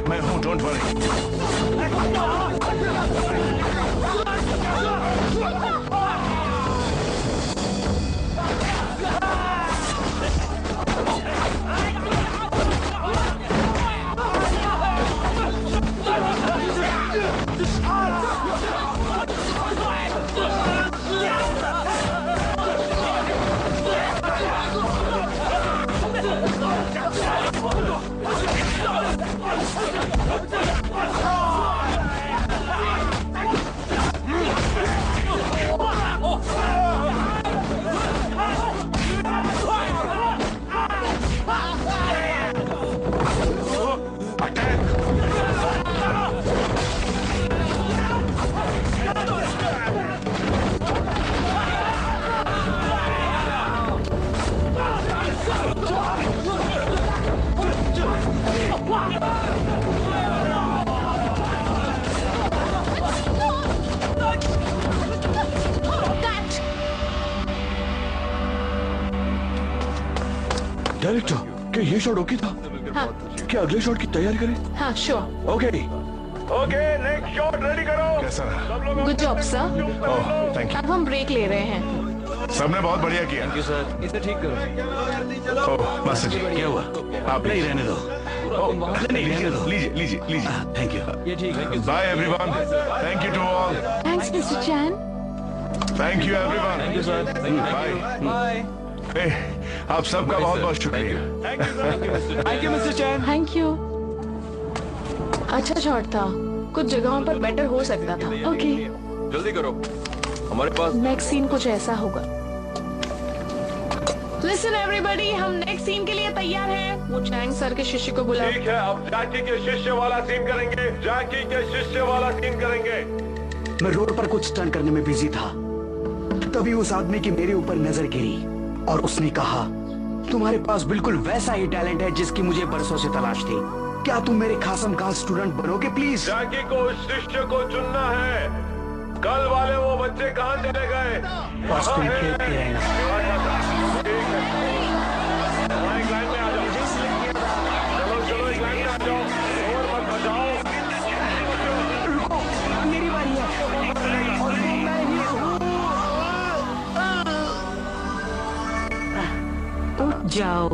मैं हूं, don't worry. Director, क्या ये शॉट ओके था? हाँ। क्या अगले शॉट की तैयारी करें? हाँ, sure. Okay next shot ready करो। कैसा रहा? Good job sir. Oh thank अब हम ब्रेक ले रहे हैं। यू। सबने बहुत बढ़िया किया। Thank you sir. इसे ठीक करो। ओह मास्टर जी, क्या हुआ? आप नहीं रहने दो। नहीं रहने दो। लीजिए। Thank you. ये ठीक है। Bye everyone. Thank you to all. Thanks mister Chan. Thank you everyone. Thank you sir. Bye. Bye. आप सबका बहुत बहुत शुक्रिया। Thank you mister Chan. Thank you. अच्छा शॉट था, कुछ जगहों पर बेटर हो सकता था। ओके, जल्दी करो, हमारे पास नेक्स्ट सीन कुछ ऐसा होगा। लिसन एवरीबॉडी, हम नेक्स्ट सीन के लिए तैयार हैं। वो चैंग सर के शिष्य को बुला। ठीक है, अब जैकी के शिष्य वाला सीन करेंगे। जैकी के शिष्य वाला सीन करेंगे। मैं रोड पर कुछ स्टंट करने में बिजी था, तभी उस आदमी की मेरे ऊपर नजर गिरी और उसने कहा, तुम्हारे पास बिल्कुल वैसा ही टैलेंट है जिसकी मुझे बरसों से तलाश थी। क्या तुम मेरे खासम खास स्टूडेंट बनोगे प्लीज? जैकी को उस शिष्य को चुनना है। कल वाले वो बच्चे कहाँ चले गए? बस तुम खेलते रहना। ठीक है, एक लाइन में आ जाओ। चलो एक लाइन में आ जाओ। और मत बचाओ। रुको, मेरी बारी है। और मैं ही हूँ। उठ जाओ।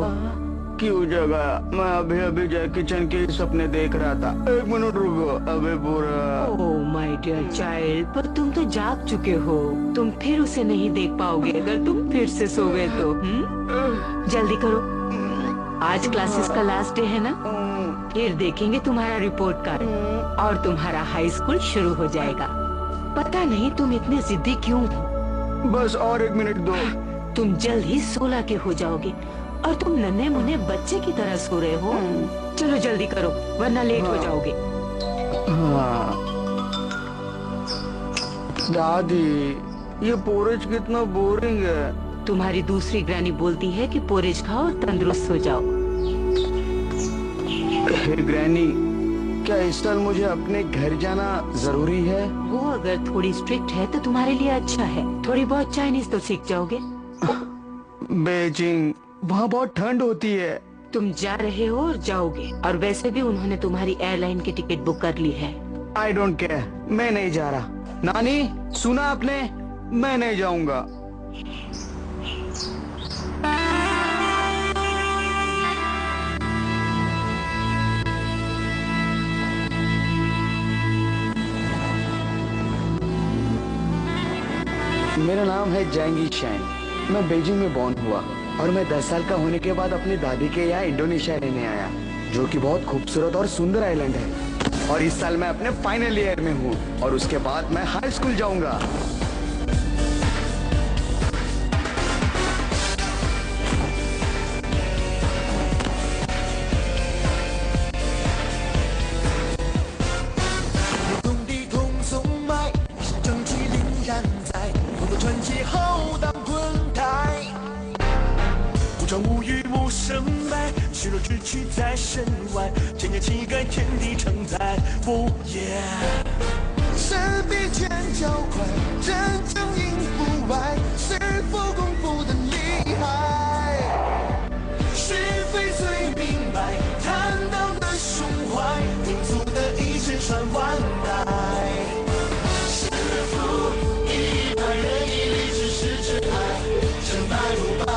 क्यों जगा? मैं अभी अभी जैकी चैन के सपने देख रहा था। एक मिनट रुको, अबे पूरा। ओह माय डियर चाइल्ड, पर तुम तो जाग चुके हो। तुम फिर उसे नहीं देख पाओगे अगर तुम फिर से सो गए तो। जल्दी करो, आज क्लासेस का लास्ट डे है ना। फिर देखेंगे तुम्हारा रिपोर्ट कार्ड और तुम्हारा हाई स्कूल शुरू हो जाएगा। पता नहीं तुम इतने जिद्दी क्यों हो। बस और एक मिनट दो। तुम जल्द ही 16 के हो जाओगे और तुम नन्हे मुन्ने बच्चे की तरह सो रहे हो। चलो जल्दी करो वरना लेट हो जाओगे। हाँ। दादी, ये पोरेज कितना बोरिंग है। तुम्हारी दूसरी ग्रैनी बोलती है कि पोरेज खाओ और तंदुरुस्त हो जाओ। हे ग्रैनी, क्या इस साल मुझे अपने घर जाना जरूरी है? वो अगर थोड़ी स्ट्रिक्ट है तो तुम्हारे लिए अच्छा है। थोड़ी बहुत चाइनीज तो सीख जाओगे। बेजिंग, वहाँ बहुत ठंड होती है। तुम जा रहे हो और जाओगे, और वैसे भी उन्होंने तुम्हारी एयरलाइन की टिकट बुक कर ली है। आई डोंट केयर, मैं नहीं जा रहा। नानी, सुना आपने? मैं नहीं जाऊंगा। मेरा नाम है जैंगी शैन। मैं बीजिंग में बॉर्न हुआ और मैं 10 साल का होने के बाद अपनी दादी के यहाँ इंडोनेशिया रहने आया, जो कि बहुत खूबसूरत और सुंदर आइलैंड है। और इस साल मैं अपने फाइनल ईयर में हूँ और उसके बाद मैं हाई स्कूल जाऊंगा।无语无声来，虚弱志趣在身外，千年气概，天地承载。不言，身比拳脚快，真正赢不败，是否功夫的厉害？是非最明白，坦荡的胸怀，民族的意志传万代。是福一派，人以立志是挚爱，成败如败。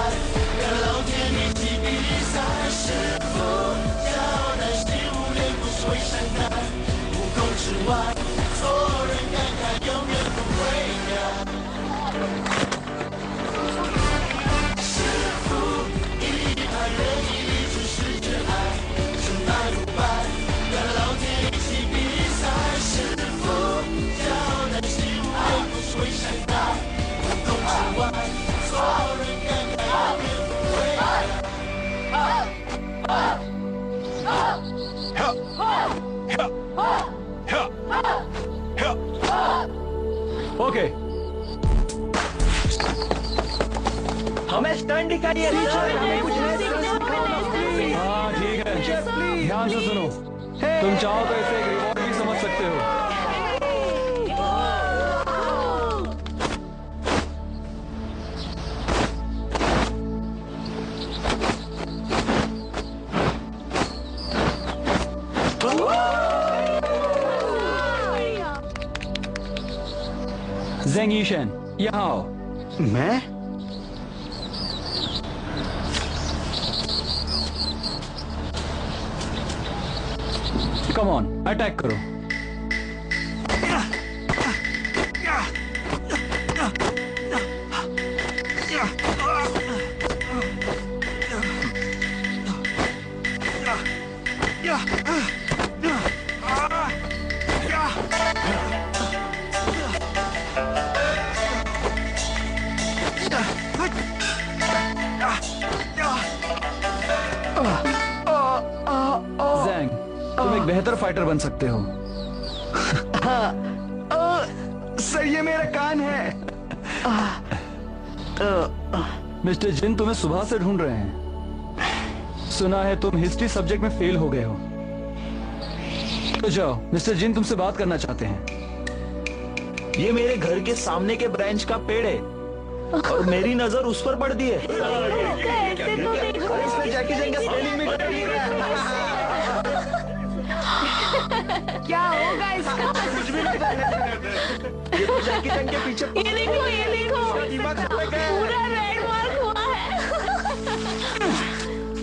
老天一起比赛，是否交代？谁无脸不会善待？无功之外，做人感慨，永远不会改。是否一派人以立志是挚爱，成败如败，跟老天一起比赛，是否交代？谁无脸不会善待？无功之外，做人感慨，永远。ओके, हमें स्टंट दिखाइए। हाँ ठीक है, ध्यान से सुनो। तुम चाहो तो इसे एक रिवॉर्ड भी समझ सकते हो। ज़ेंग यीशेन, यहाँ आओ। मैं? कम ऑन, अटैक करो। ज़ेंग, तुम एक बेहतर फाइटर बन सकते हो। सर, ये मेरा कान है। मिस्टर जिन तुम्हें सुबह से ढूंढ रहे हैं। सुना है तुम हिस्ट्री सब्जेक्ट में फेल हो गए हो। तो जाओ, मिस्टर जिन तुमसे बात करना चाहते हैं। ये मेरे घर के सामने के ब्रांच का पेड़ है और मेरी नजर उस पर पड़ती है। इसने जैकी चैन का स्पेलिंग भी कर दिया। क्या होगा इसका? कुछ भी नहीं करते। ये तो जैकी चैन के पीछे। ये देखो पूरा रेड मार्क हुआ है।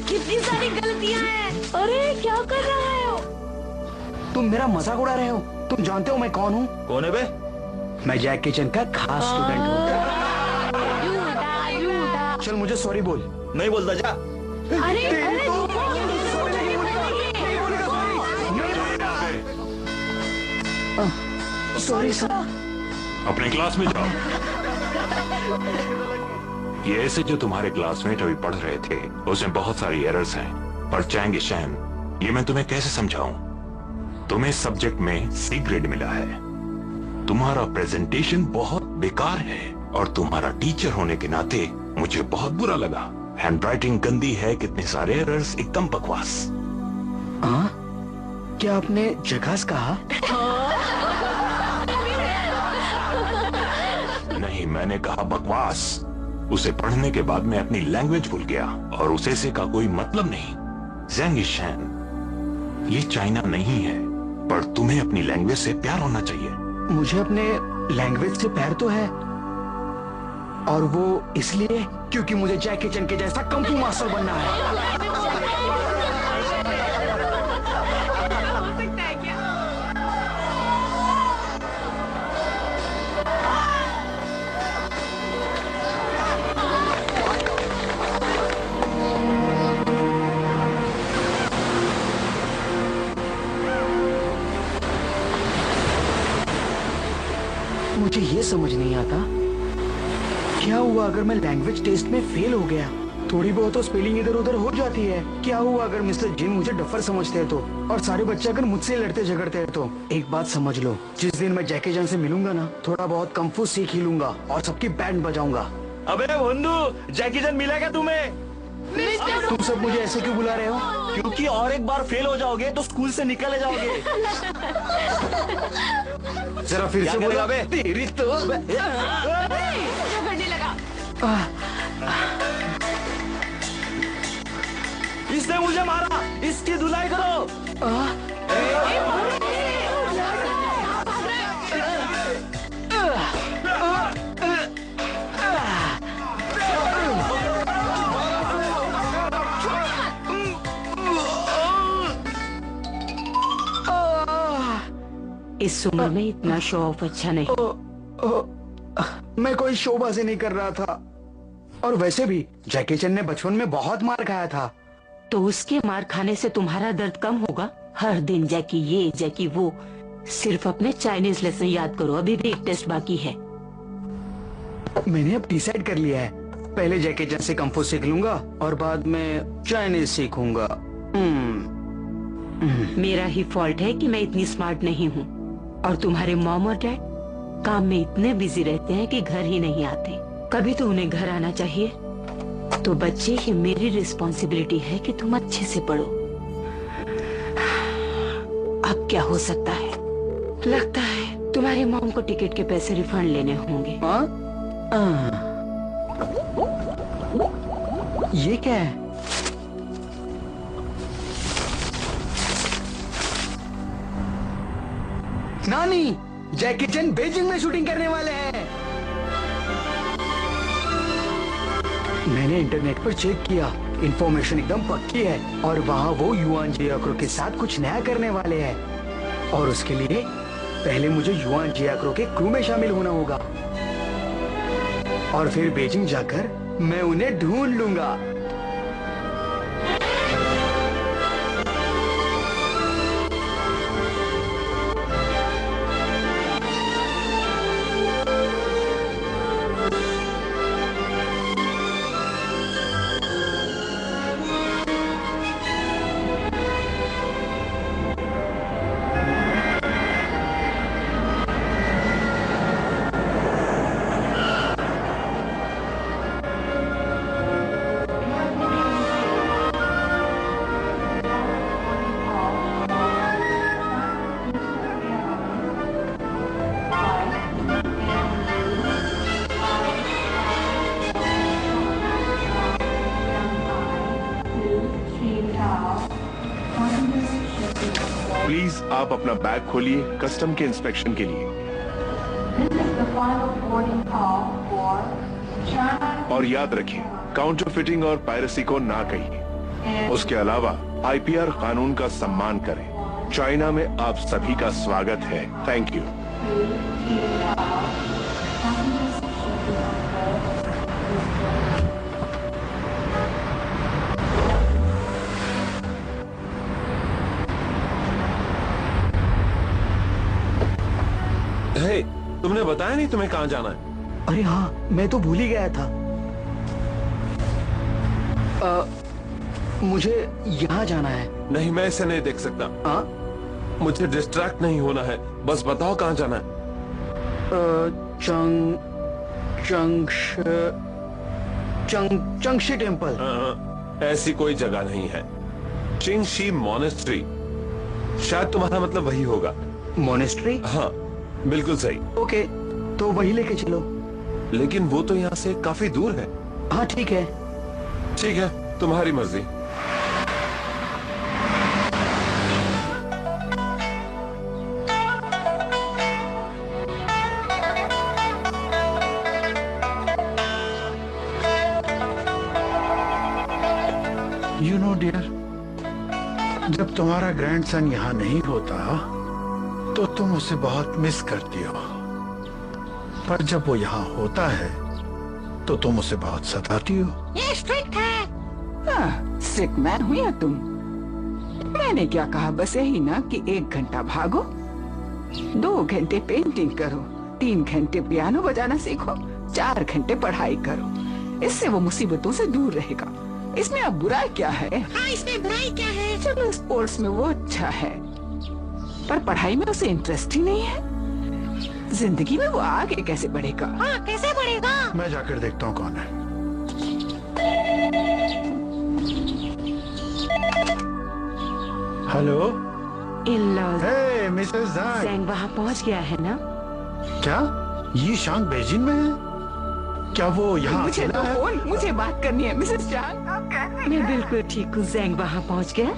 कितनी सारी गलतियां हैं। अरे क्या कर रहा है वो? तुम मेरा मजाक उड़ा रहे हो। तुम जानते हो मैं कौन हूँ? कौन है बे? मैं जैकी चैन का खास स्टूडेंट हूँ। झूठा। चल मुझे सॉरी बोल। नहीं बोलता जा। अरे सॉरी सर। अपने क्लास में जाओ। ये ऐसे जो तुम्हारे क्लासमेट अभी पढ़ रहे थे, उसमें बहुत सारी एरर्स हैं। पर जैंगी शैन, ये मैं तुम्हें कैसे समझाऊं? तुम्हें सब्जेक्ट में सी ग्रेड मिला है। तुम्हारा प्रेजेंटेशन बहुत बेकार है और तुम्हारा टीचर होने के नाते मुझे बहुत बुरा लगा। हैंडराइटिंग गंदी है, कितने सारे एरर्स, एकदम बकवास। हाँ? क्या आपने जगास कहा? नहीं, मैंने कहा बकवास। उसे पढ़ने के बाद मैं अपनी लैंग्वेज भूल गया और उसे से का कोई मतलब नहीं। ज़ेंगी शैन, ये चाइना नहीं है, पर तुम्हें अपनी लैंग्वेज से प्यार होना चाहिए। मुझे अपने लैंग्वेज से प्यार तो है, और वो इसलिए क्योंकि मुझे जैकी चैन के जैसा कंफू मास्टर बनना है। मुझे ये समझ नहीं आता क्या हुआ अगर मैं लैंग्वेज टेस्ट में फेल हो गया। थोड़ी बहुत तो स्पेलिंग इधर उधर हो जाती है। क्या हुआ अगर मिस्टर जिन मुझे डफर समझते हैं तो, और सारे बच्चे अगर मुझसे लड़ते झगड़ते हैं तो। एक बात समझ लो, जिस दिन मैं जैकी चैन से मिलूंगा ना, थोड़ा बहुत कung fu सीख ही लूंगा और सबकी बैंड बजाऊंगा। अबे बंधु, जैकी चैन मिलेगा तुम्हें? तुम सब मुझे ऐसे क्यों बुला रहे हो? क्योंकि और एक बार फेल हो जाओगे तो स्कूल से निकले जाओगे। जरा फिर क्या से करेगा बोला। बे? तेरी तो झगड़ने लगा। इसने मुझे मारा, इसकी धुलाई करो। इस उम्र में इतना शो ऑफ अच्छा नहीं। मैं कोई शोबाजी नहीं कर रहा था, और वैसे भी जैकी चैन ने बचपन में बहुत मार खाया था। तो उसके मार खाने से तुम्हारा दर्द कम होगा? हर दिन जैकी ये जैकी वो, सिर्फ अपने चाइनीज लेसन याद करो। अभी भी एक टेस्ट बाकी है। मैंने अब डिसाइड कर लिया है, पहले जैकी चैन से कung fu सीख लूंगा और बाद में चाइनीज सीखूंगा। मेरा ही फॉल्ट है कि मैं इतनी स्मार्ट नहीं हूँ, और तुम्हारे मॉम और डैड काम में इतने बिजी रहते हैं कि घर ही नहीं आते। कभी तो उन्हें घर आना चाहिए। तो बच्चे, ये मेरी रिस्पॉन्सिबिलिटी है कि तुम अच्छे से पढ़ो। अब क्या हो सकता है? लगता है तुम्हारी मॉम को टिकट के पैसे रिफंड लेने होंगे। ये क्या है? नानी, जैकी चैन बीजिंग में शूटिंग करने वाले हैं। मैंने इंटरनेट पर चेक किया, इंफॉर्मेशन एकदम पक्की है, और वहाँ वो युआन जियाक्रो के साथ कुछ नया करने वाले हैं। और उसके लिए पहले मुझे युआन जियाक्रो के क्रू में शामिल होना होगा, और फिर बीजिंग जाकर मैं उन्हें ढूंढ लूंगा। प्लीज आप अपना बैग खोलिए कस्टम के इंस्पेक्शन के लिए। और याद रखिए, काउंटर फिटिंग और पायरेसी को ना कहिए। उसके अलावा आईपीआर कानून का सम्मान करें। चाइना में आप सभी का स्वागत है। Thank you. हे, तुमने बताया नहीं तुम्हें कहाँ जाना है? अरे हाँ, मैं तो भूल ही गया था। मुझे यहाँ जाना है। नहीं, मैं इसे नहीं देख सकता। मुझे डिस्ट्रैक्ट नहीं होना है, बस बताओ कहाँ जाना है। चंगशी टेम्पल। ऐसी कोई जगह नहीं है। चिंगशी मॉनेस्ट्री, शायद तुम्हारा मतलब वही होगा। मॉनेस्ट्री? हाँ, बिल्कुल सही। ओके, तो वही लेके चलो। लेकिन वो तो यहाँ से काफी दूर है। हाँ ठीक है। ठीक है, तुम्हारी मर्जी। यू नो डियर, जब तुम्हारा ग्रैंडसन यहाँ नहीं होता तो तुम उसे बहुत मिस करती हो, पर जब वो यहाँ होता है तो तुम उसे बहुत सताती हो। ये स्ट्रिक्ट है। स्ट्रिक्ट मैन हुई हो तुम। मैंने क्या कहा, बस यही ना कि 1 घंटा भागो, 2 घंटे पेंटिंग करो, 3 घंटे पियानो बजाना सीखो, 4 घंटे पढ़ाई करो। इससे वो मुसीबतों से दूर रहेगा। इसमें अब बुरा क्या है? हाँ, इसमें बुराई क्या है? चलो स्पोर्ट्स में वो अच्छा है, पर पढ़ाई में उसे इंटरेस्ट ही नहीं है। जिंदगी में वो आगे कैसे बढ़ेगा? हाँ, कैसे बढ़ेगा? मैं जाकर देखता हूँ कौन है। हेलो। हे मिसेस ज़ैंग वहाँ पहुँच गया है ना? क्या ये शांग बेजिंग में है? क्या वो यहाँ मुझे अकेला है? फोन, मुझे बात करनी है मिसेस चांग। आप कैसे? मैं बिल्कुल ठीक हूँ। ज़ैंग वहाँ पहुँच गया?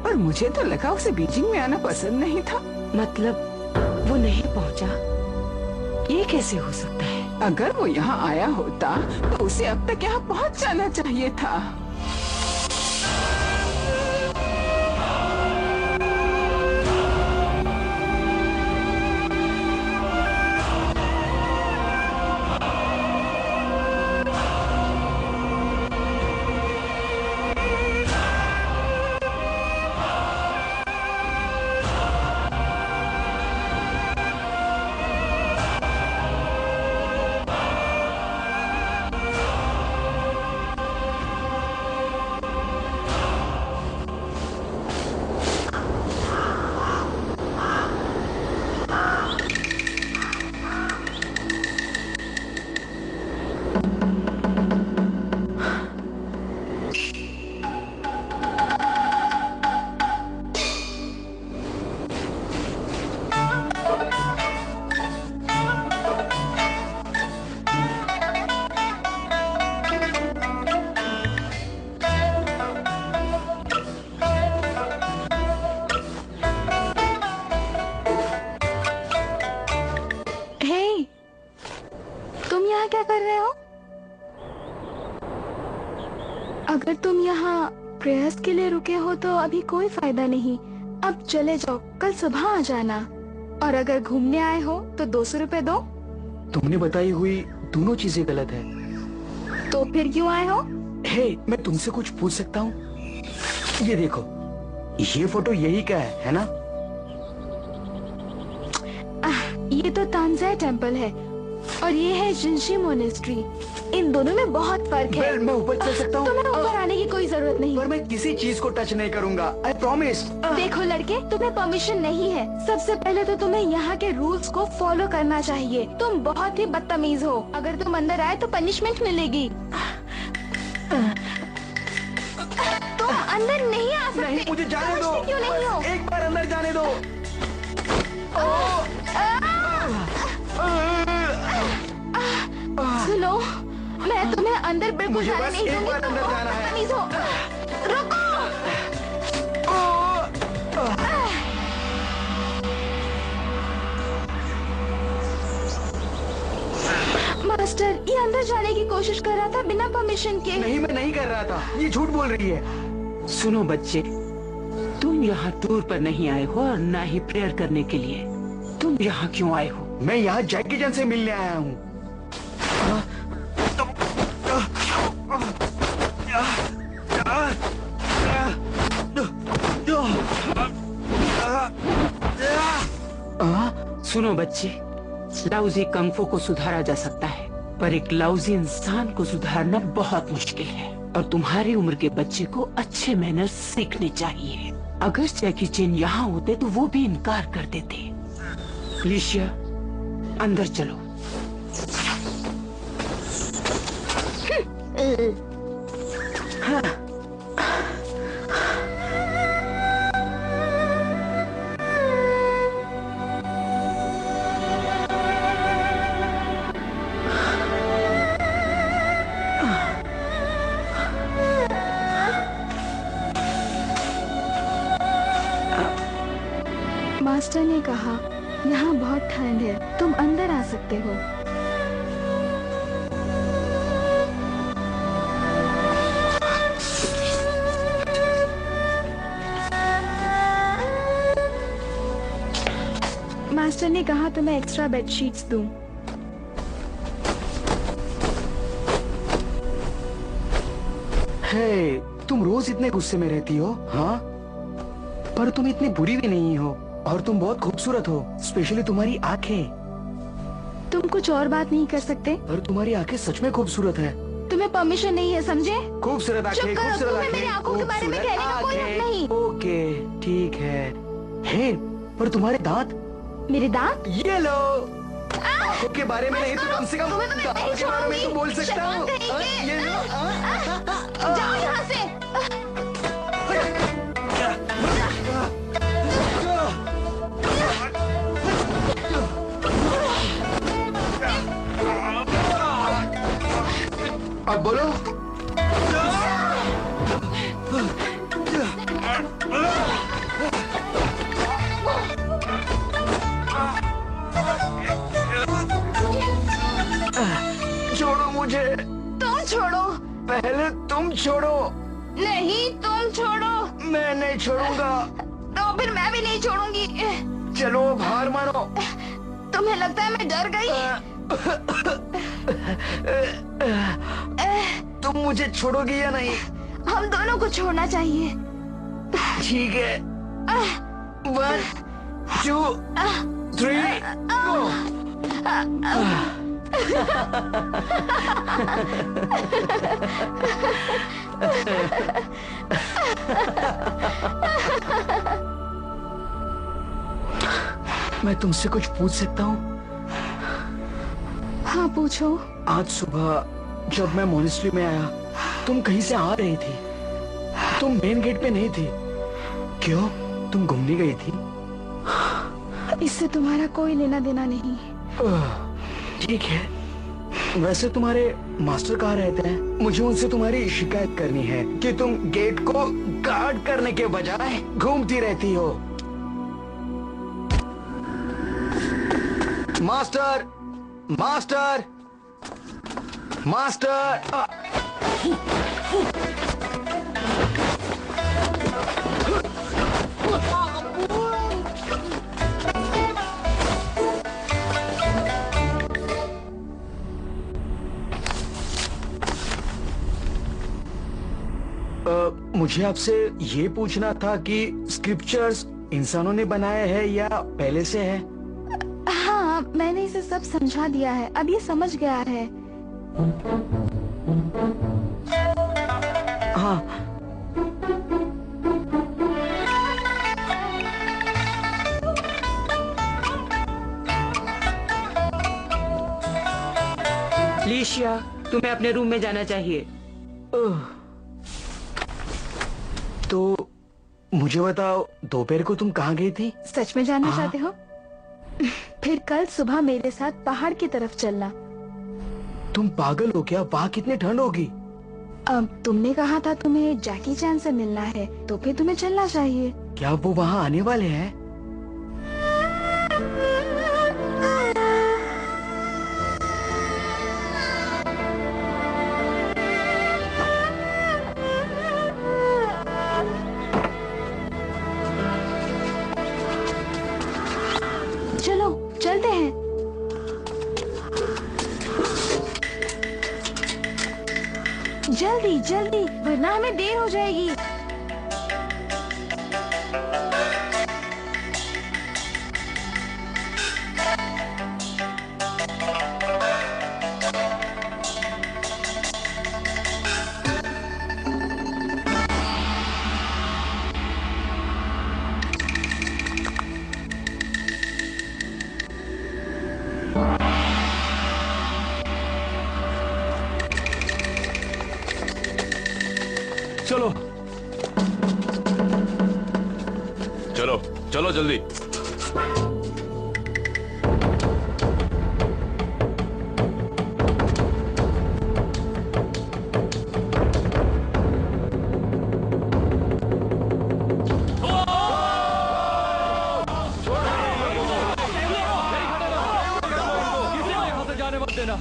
पर मुझे तो लगा उसे बीजिंग में आना पसंद नहीं था। मतलब वो नहीं पहुँचा? ये कैसे हो सकता है? अगर वो यहाँ आया होता तो उसे अब तक यहाँ पहुँच जाना चाहिए था। क्या कर रहे हो? अगर तुम यहाँ प्रेयर्स के लिए रुके हो तो अभी कोई फायदा नहीं। अब चले जाओ, कल सुबह आ जाना। और अगर घूमने आए हो तो 200 रुपए दो। तुमने बताई हुई दोनों चीजें गलत है। तो फिर क्यों आए हो? हे, मैं तुमसे कुछ पूछ सकता हूँ? ये देखो, ये फोटो यही का है ना? ये तो तानजाय टेम्पल है और ये है जिनशी मोनेस्ट्री। इन दोनों में बहुत फर्क है। मैं ऊपर चल सकता हूँ? तुम्हें ऊपर आने की कोई जरूरत नहीं। पर मैं किसी चीज को टच नहीं करूँगा, आई प्रॉमिस। देखो लड़के, तुम्हें परमिशन नहीं है। सबसे पहले तो तुम्हें यहाँ के रूल्स को फॉलो करना चाहिए। तुम बहुत ही बदतमीज हो। अगर तुम अंदर आए तो पनिशमेंट मिलेगी। तुम अंदर नहीं आ सकते। नहीं, मुझे जाने दो। क्यों नहीं हो? एक बार अंदर जाने दो। सुनो, मैं तुम्हें अंदर बिल्कुल मुझे जाने बस नहीं एक दूंगी। बार तुम अंदर बहुत जाना है। बदतमीज हो। रुको। मास्टर, ये अंदर जाने की कोशिश कर रहा था बिना परमिशन के। नहीं, मैं नहीं कर रहा था। ये झूठ बोल रही है। सुनो बच्चे, तुम यहाँ टूर पर नहीं आए हो और ना ही प्रेयर करने के लिए। तुम यहाँ क्यों आए हो? मैं यहाँ जैकी जन से मिलने आया हूँ। सुनो बच्चे, लाउजी कंगफू को सुधारा जा सकता है, पर एक लाउजी इंसान को सुधारना बहुत मुश्किल है। और तुम्हारी उम्र के बच्चे को अच्छे मैनर्स सीखने चाहिए। अगर जैकी चेन यहाँ होते तो वो भी इनकार कर देते। लिशिया, अंदर चलो। हाँ। मास्टर ने कहा यहाँ बहुत ठंड है, तुम अंदर आ सकते हो। मास्टर ने कहा तो मैं एक्स्ट्रा बेडशीट्स दूं। हे, तुम रोज इतने गुस्से में रहती हो, हाँ? पर तुम इतनी बुरी भी नहीं हो और तुम बहुत खूबसूरत हो, स्पेशली तुम्हारी आंखें। तुम कुछ और बात नहीं कर सकते? पर तुम्हारी आंखें सच में खूबसूरत है। तुम्हें परमिशन नहीं है, समझे? खूबसूरत चुप आंखें, करो, खूबसूरत तुम्हें आंखें, मेरी आंखों के बारे में खूबसूरत कहने का कोई हक आंखें। नहीं। ओके, ठीक है। हे, पर तुम्हारे दांत? मेरे दांत? ये लो। आंखों के बारे में नहीं तो कम से कम दांतों के बारे में तो बोल सकता हूँ। ये लो। जाओ यहाँ से। अब बोलो। छोड़ो मुझे। तुम छोड़ो। पहले तुम छोड़ो। नहीं, तुम छोड़ो। मैं नहीं छोड़ूंगा। तो फिर मैं भी नहीं छोड़ूंगी। चलो हार मानो। तुम्हें लगता है मैं डर गई? तुम मुझे छोड़ोगी या नहीं? हम दोनों को छोड़ना चाहिए। ठीक है। 1, 2, 3, go। मैं तुमसे कुछ पूछ सकता हूँ? हाँ, पूछो। आज सुबह जब मैं मॉनेस्ट्री में आया, तुम कहीं से आ रही थी। तुम मेन गेट पे नहीं थी। क्यों? तुम घूमने गई थी? इससे तुम्हारा कोई लेना देना नहीं। ठीक है। वैसे तुम्हारे मास्टर कहाँ रहते हैं? मुझे उनसे तुम्हारी शिकायत करनी है कि तुम गेट को गार्ड करने के बजाय घूमती रहती हो। Master, master, master. मुझे आपसे ये पूछना था कि स्क्रिप्चर्स इंसानों ने बनाए हैं या पहले से है? हाँ, मैंने इसे सब समझा दिया है। अब ये समझ गया है। हाँ। लिशिया, तुम्हें अपने रूम में जाना चाहिए। तो मुझे बताओ, दोपहर को तुम कहाँ गई थी? सच में जानना चाहते हो? फिर कल सुबह मेरे साथ पहाड़ की तरफ चलना। तुम पागल हो क्या? वहाँ कितनी ठंड होगी? अब तुमने कहा था तुम्हें जैकी चैन से मिलना है, तो फिर तुम्हें चलना चाहिए। क्या वो वहाँ आने वाले हैं? चलो चलते हैं। जल्दी जल्दी, वरना हमें देर हो जाएगी। चलो चलो चलो जल्दी। यहाँ से जाने मत देना।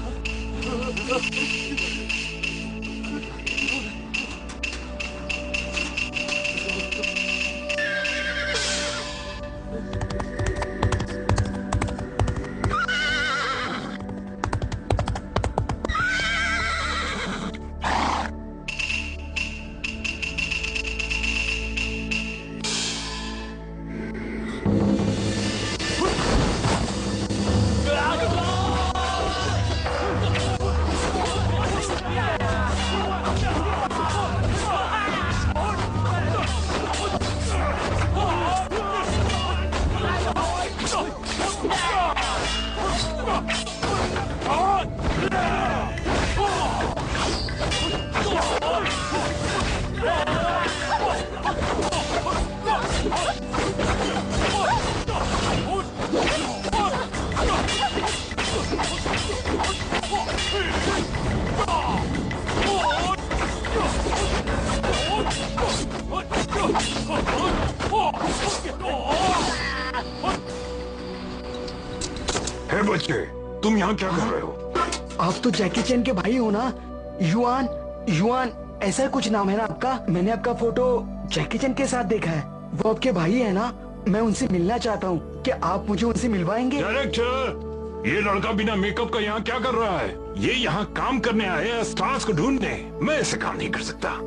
हे बच्चे, तुम यहाँ क्या कर रहे हो? आप तो जैकी चैन के भाई हो ना? युआन, युआन ऐसा कुछ नाम है ना आपका? मैंने आपका फोटो जैकी चैन के साथ देखा है। वो आपके भाई है ना? मैं उनसे मिलना चाहता हूँ। क्या आप मुझे उनसे मिलवाएंगे? डायरेक्टर, ये लड़का बिना मेकअप का यहाँ क्या कर रहा है? ये यहाँ काम करने आए हैं, स्टार्स को ढूंढने। मैं ऐसे काम नहीं कर सकता।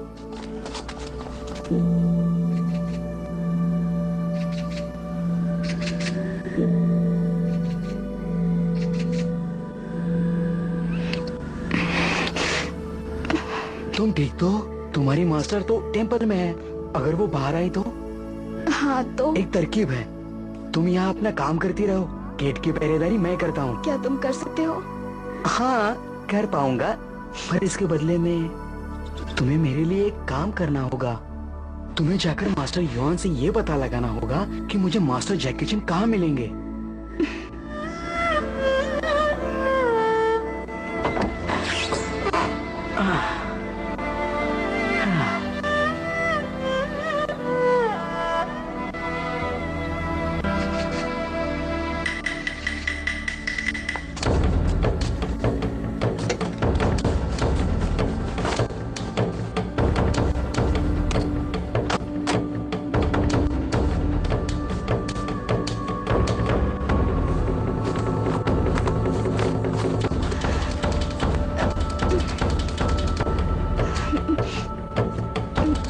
तुम ठीक तो? तुम्हारी मास्टर तो टेम्पल में है। अगर वो बाहर आई तो? हाँ तो एक तरकीब है। तुम यहाँ अपना काम करती रहो, गेट की पहरेदारी मैं करता हूँ। क्या तुम कर सकते हो? हाँ कर पाऊंगा, पर इसके बदले में तुम्हें मेरे लिए एक काम करना होगा। तुम्हें जाकर मास्टर युआन से ये पता लगाना होगा कि मुझे मास्टर जैकी चैन कहाँ मिलेंगे।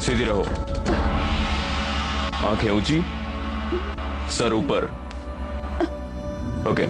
सीधी रहो, आंखें ऊंची, सर ऊपर। ओके।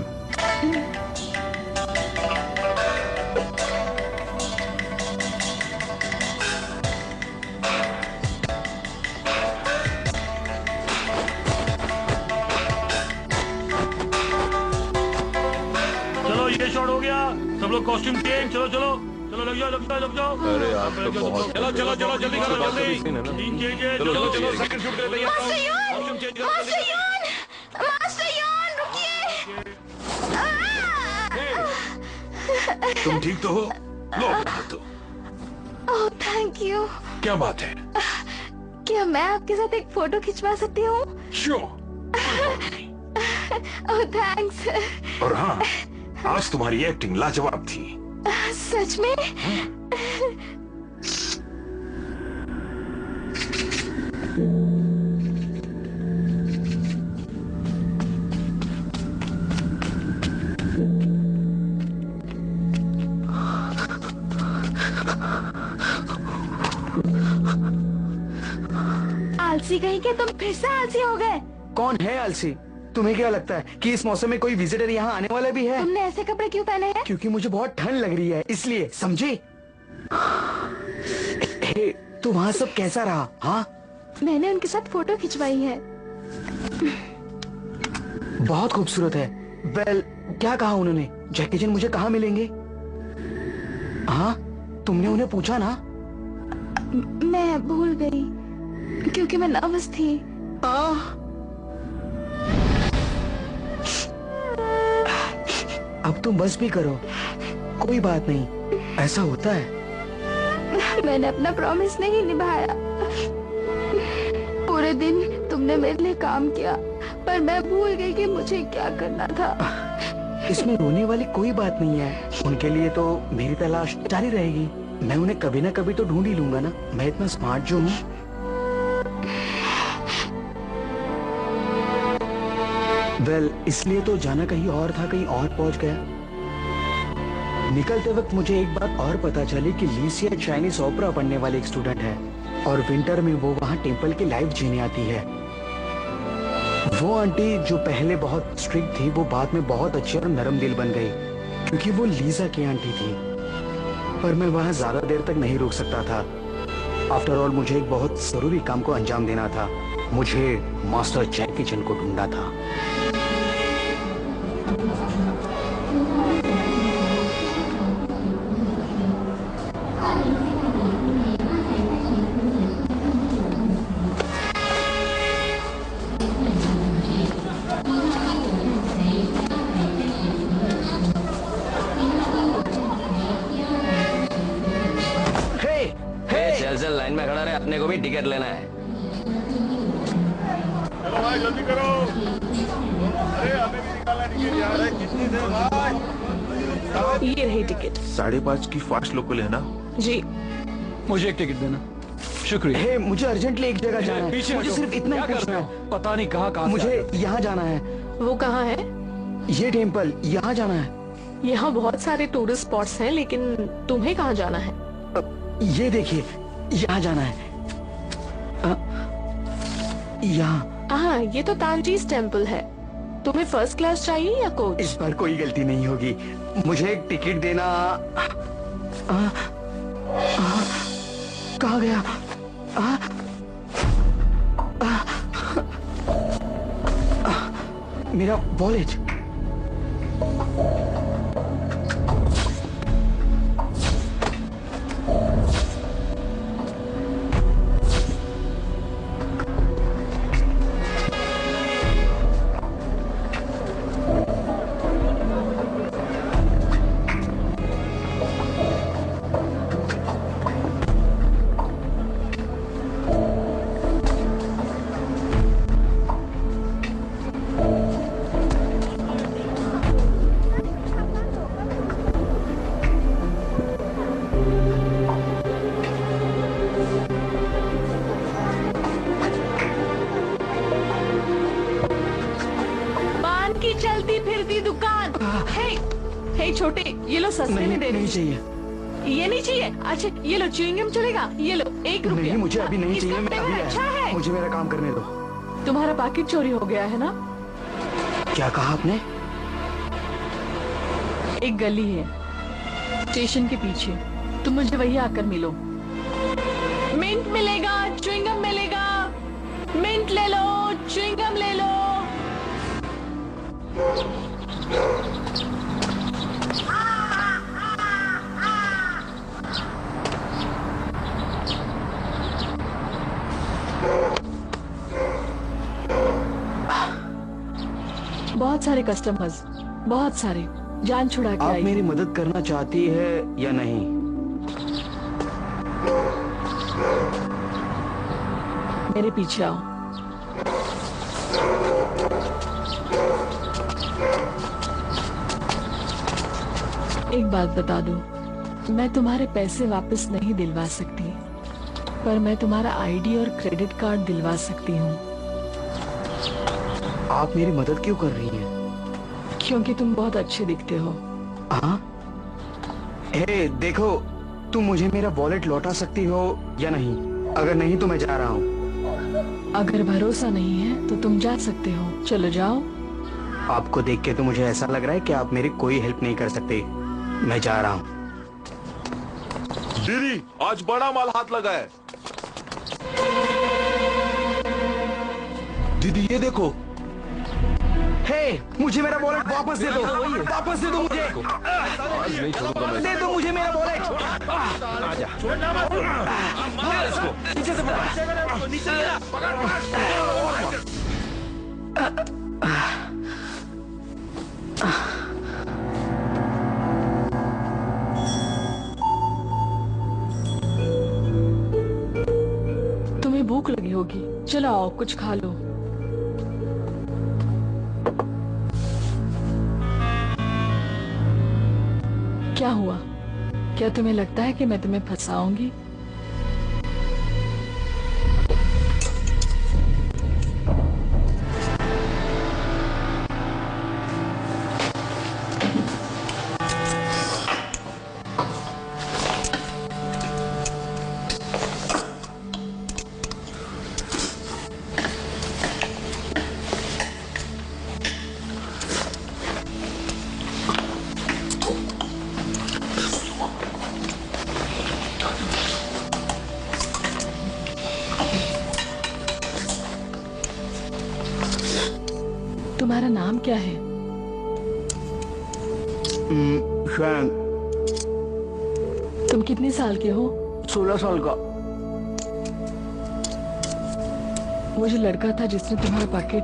चलो ये शॉट हो गया, सब लोग कॉस्ट्यूम चेंज। चलो चलो चलो, लग जाओ लग जाओ लग जाओ। अरे आप तो बहुत चलो चलो चलो जल्दी करो जल्दी। सीन है ना? सीन चेंज है। चलो, चलो चलो, चलो सेकंड शूट के लिए मास्टर युआन! कॉस्ट्यूम चेंज करो। Master yuan! मास्टर युआन, रुकिए! तुम ठीक तो हो? लो अपना हाथ दो। Oh thank you. क्या बात है? क्या मैं आपके साथ एक फोटो खिंचवा सकती हूँ? श्योर। ओह थैंक्स। और हाँ, आज तुम्हारी एक्टिंग लाजवाब थी। सच में? आलसी कहीं के, तुम फिर से आलसी हो गए। कौन है आलसी? तुम्हें क्या लगता है कि इस मौसम में कोई विजिटर यहाँ आने वाला भी है? तुमने ऐसे कपड़े क्यों पहने हैं? क्योंकि मुझे बहुत ठंड लग रही है, इसलिए। समझे? हे, तो वहाँ सब कैसा रहा? हाँ, मैंने उनके साथ फोटो खिंचवाई है। बहुत खूबसूरत है। वेल, क्या कहा उन्होंने? जैकी चैन मुझे कहाँ मिलेंगे? हाँ, तुमने उन्हें पूछा ना? मैं भूल गई क्योंकि मैं नर्वस थी। अब तुम बस भी करो, कोई बात नहीं, ऐसा होता है। मैंने अपना प्रॉमिस नहीं निभाया। पूरे दिन तुमने मेरे लिए काम किया, पर मैं भूल गई कि मुझे क्या करना था। इसमें रोने वाली कोई बात नहीं है। उनके लिए तो मेरी तलाश जारी रहेगी। मैं उन्हें कभी ना कभी तो ढूंढ ही लूंगा ना। मैं इतना स्मार्ट जो हूँ। वेल, इसलिए तो जाना कहीं और था, कहीं और पहुंच गया। निकलते वक्त मुझे एक बात और पता चली कि लीसिया चाइनीज ओपेरा पढ़ने वाली एक स्टूडेंट है और विंटर में वो वहाँ टेम्पल की लाइफ जीने आती है। वो आंटी जो पहले बहुत स्ट्रिक्ट थी, वो बाद में बहुत अच्छी और नरम दिल बन गई क्योंकि वो लीजा की आंटी थी। पर मैं वहाँ ज्यादा देर तक नहीं रुक सकता था। आफ्टर ऑल मुझे एक बहुत जरूरी काम को अंजाम देना था। मुझे मास्टर जैकी चैन को ढूंढना था। टिकट लेना है। चलो भाई जल्दी करो। अरे हमें भी निकालना टिकट यार है, कितनी देर भाई। ये रही टिकट। 5:30 की फास्ट लोकल है ना? जी। मुझे एक टिकट देना। शुक्रिया। हे, मुझे अर्जेंटली एक जगह जाना है। पीछे मुझे हटो। सिर्फ इतना ही क्या कर पूछना रहे है। हो? पता नहीं कहाँ मुझे यहाँ जाना है। वो कहाँ है? ये टेम्पल, यहाँ जाना है। यहाँ बहुत सारे टूरिस्ट स्पॉट्स हैं, लेकिन तुम्हें कहाँ जाना है? ये देखिए, यहाँ जाना है। यहाँ। हाँ, ये तो तांजीज टेम्पल है। तुम्हें फर्स्ट क्लास चाहिए या कोच? इस बार कोई गलती नहीं होगी। मुझे एक टिकट देना। कहाँ गया? मेरा वॉलेट। चलती फिरती दुकान। हे छोटे, ये लो सस्ते में दे रही। नहीं चाहिए। ये नहीं चाहिए? अच्छा ये लो, च्युइंगम चलेगा? ये लो, 1 रुपया। नहीं, मुझे अभी नहीं इसका चाहिए। मैं फ्लेवर अभी अच्छा है। मुझे मेरा काम करने दो। तुम्हारा पैकेट चोरी हो गया है ना? क्या कहा आपने? एक गली है स्टेशन के पीछे, तुम मुझे वही आकर मिलो। मिंट मिलेगा, च्युइंगम मिलेगा। मिंट ले लो, च्युइंगम ले लो। बहुत सारे कस्टमर्स, बहुत सारे। जान छुड़ा के आप आई। मेरी मदद करना चाहती है या नहीं? मेरे पीछे आओ। एक बात बता दो, मैं तुम्हारे पैसे वापस नहीं दिलवा सकती, पर मैं तुम्हारा आईडी और क्रेडिट कार्ड दिलवा सकती हूँ। आप मेरी मदद क्यों कर रही हैं? क्योंकि तुम बहुत अच्छे दिखते हो। हाँ? हे, देखो, तुम मुझे मेरा वॉलेट लौटा सकती हो या नहीं? अगर नहीं तो मैं जा रहा हूँ। अगर भरोसा नहीं है तो तुम जा सकते हो, चलो जाओ। आपको देख के तो मुझे ऐसा लग रहा है कि आप मेरी कोई हेल्प नहीं कर सकते। मैं जा रहा हूँ। दीदी, आज बड़ा माल हाथ लगा है। दीदी ये देखो। हे, मुझे मेरा वॉलेट वापस दे दो। वापस दे दो मुझे। आज नहीं छोड़ूंगा मैं। दे दो मुझे मेरा वॉलेट। आजा। मार इसको। नीचे से पकड़। नीचे गिरा। तुम्हें भूख लगी होगी, चलो आओ कुछ खा लो। क्या हुआ? क्या तुम्हें लगता है कि मैं तुम्हें फंसाऊंगी? तुम्हारा नाम क्या है? शान। तुम कितने साल के हो? 16 साल का। वो जो लड़का था जिसने तुम्हारा पैकेट।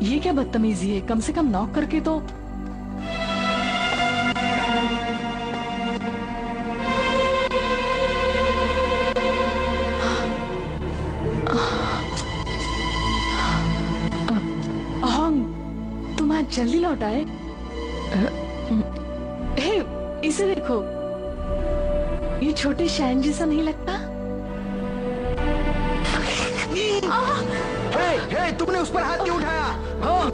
ये क्या बदतमीजी है? कम से कम नॉक करके तो। आज जल्दी लौट आए। हे, इसे देखो, ये छोटे शैन जैसा नहीं लगता? हे, तुमने उस पर हाथ क्यों उठाया? हाँ?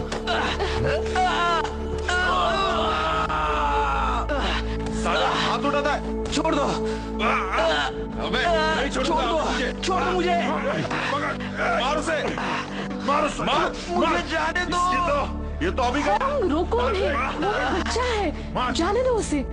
साला हाथ उठाता है। छोड़ दो। अबे नहीं छोड़ूंगा मुझे। छोड़ दो मुझे। मार उसे। मार उसे। मार। मुझे जाने दो। ये तो अभी गया। रोको उन्हें, वो बच्चा है, जाने दो उसे।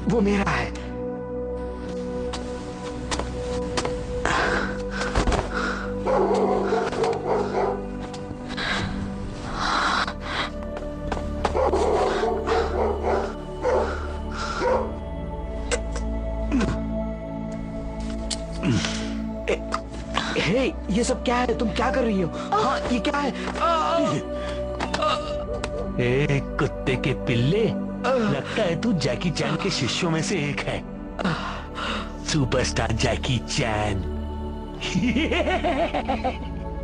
वो मेरा है। हे, ये सब क्या है? तुम क्या कर रही हो? हाँ, ये क्या है? ए, कुत्ते के पिल्ले, लगता है तू जैकी चैन के शिष्यों में से एक है। सुपरस्टार जैकी चैन।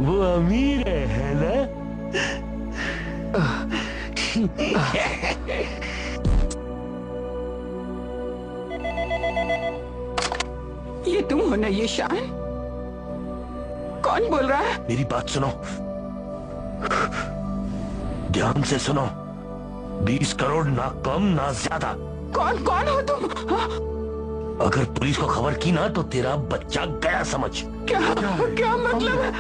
वो अमीर है ना? ये तुम हो ना ये शान? कौन बोल रहा है? मेरी बात सुनो, ध्यान से सुनो। 20 करोड़ ना कम ना ज्यादा। कौन कौन हो तुम? हाँ? अगर पुलिस को खबर की ना तो तेरा बच्चा गया समझ। क्या मतलब है?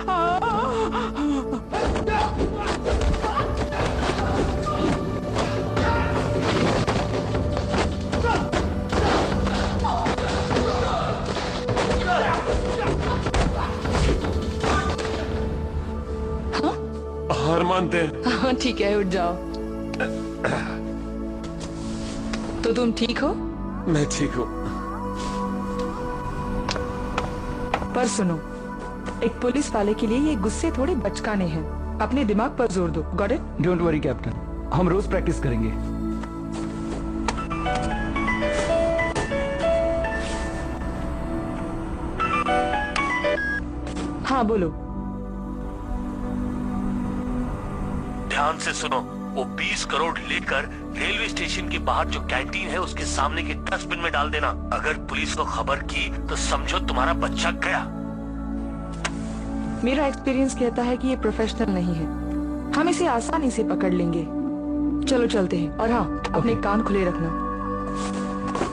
हार मानते हैं। हाँ ठीक है, उठ जाओ। तो तुम ठीक हो? मैं ठीक हूँ। पर सुनो, एक पुलिस वाले के लिए ये गुस्से थोड़े बचकाने हैं। अपने दिमाग पर जोर दो। Got it? Don't worry captain, हम रोज प्रैक्टिस करेंगे। हाँ बोलो। ध्यान से सुनो, वो 20 करोड़ लेकर रेलवे स्टेशन के बाहर जो कैंटीन है उसके सामने के डस्टबिन में डाल देना। अगर पुलिस को खबर की तो समझो तुम्हारा बच्चा गया। मेरा एक्सपीरियंस कहता है कि ये प्रोफेशनल नहीं है। हम इसे आसानी से पकड़ लेंगे। चलो चलते हैं। और हाँ, अपने कान खुले रखना।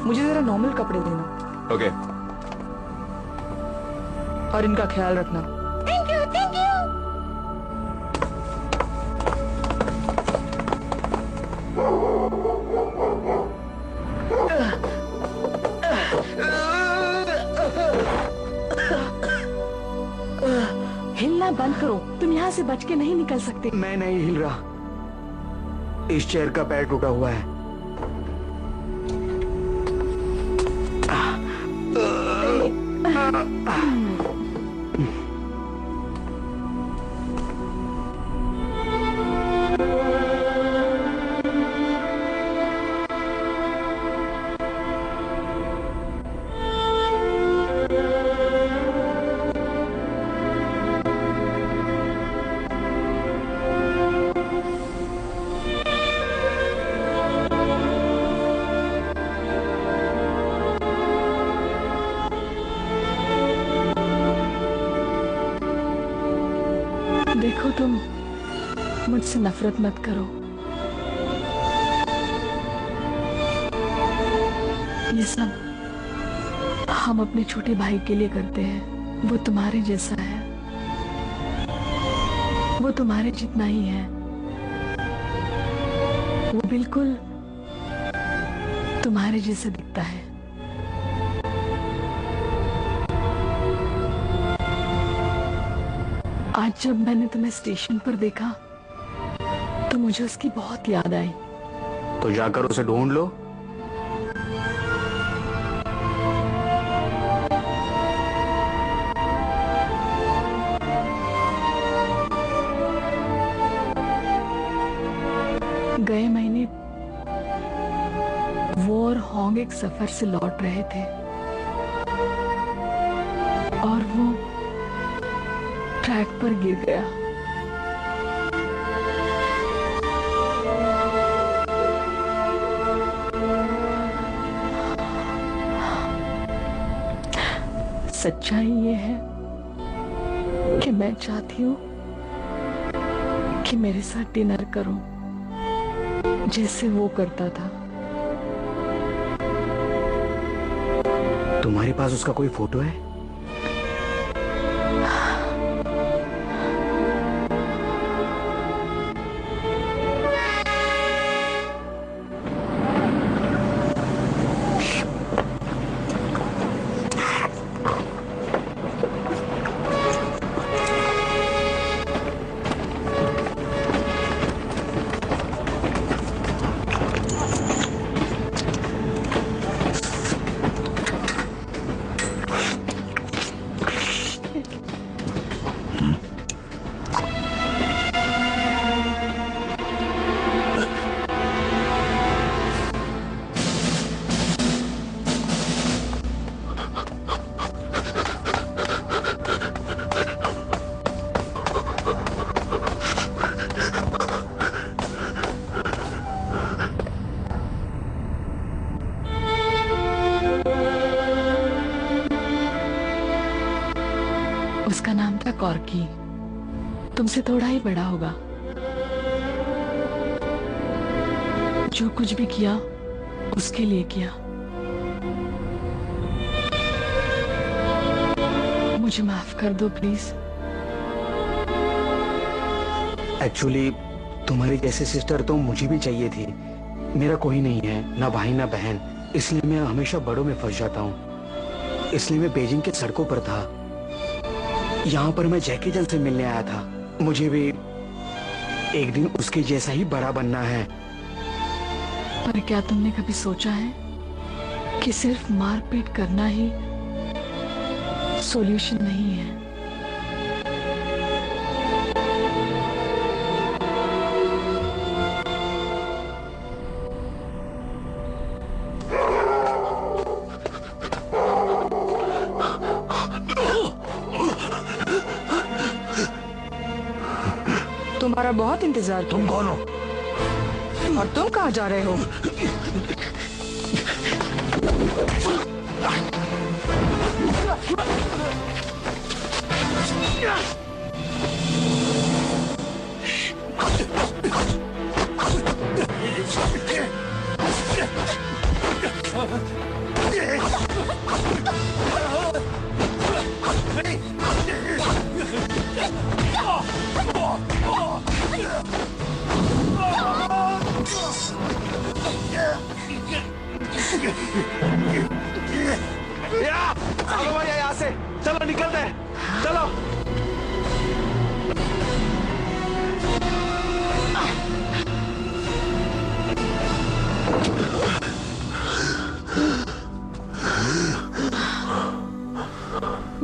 मुझे जरा नॉर्मल कपड़े देना। ओके। और इनका ख्याल रखना। Thank you, thank you. हिलना बंद करो, तुम यहाँ से बच के नहीं निकल सकते। मैं नहीं हिल रहा। इस चेयर का पैर टूटा हुआ है। देखो, तुम मुझसे नफरत मत करो। ये सब हम अपने छोटे भाई के लिए करते हैं। वो तुम्हारे जैसा है, वो तुम्हारे जितना ही है। वो बिल्कुल तुम्हारे जैसे दिखता है। आज जब मैंने तुम्हें स्टेशन पर देखा तो मुझे उसकी बहुत याद आई। तो जाकर उसे ढूंढ लो गए महीने वो और होंग एक सफर से लौट रहे थे और वो ट्रैक पर गिर गया। सच्चाई ये है कि मैं चाहती हूँ कि मेरे साथ डिनर करो जैसे वो करता था। तुम्हारे पास उसका कोई फोटो है? उसका नाम था कॉर्की। तुमसे थोड़ा ही बड़ा होगा। जो कुछ भी किया उसके लिए किया। मुझे माफ कर दो प्लीज। एक्चुअली तुम्हारी जैसी सिस्टर तो मुझे भी चाहिए थी। मेरा कोई नहीं है, ना भाई ना बहन, इसलिए मैं हमेशा बड़ों में फंस जाता हूँ। इसलिए मैं बीजिंग के सड़कों पर था। यहाँ पर मैं जैकी चैन से मिलने आया था। मुझे भी एक दिन उसके जैसा ही बड़ा बनना है। पर क्या तुमने कभी सोचा है कि सिर्फ मारपीट करना ही सॉल्यूशन नहीं है? तुम्हारा बहुत इंतजार। तुम कौन हो? और तुम कहाँ जा रहे हो? चलो भैया यहाँ से, चलो निकलते हैं, चलो।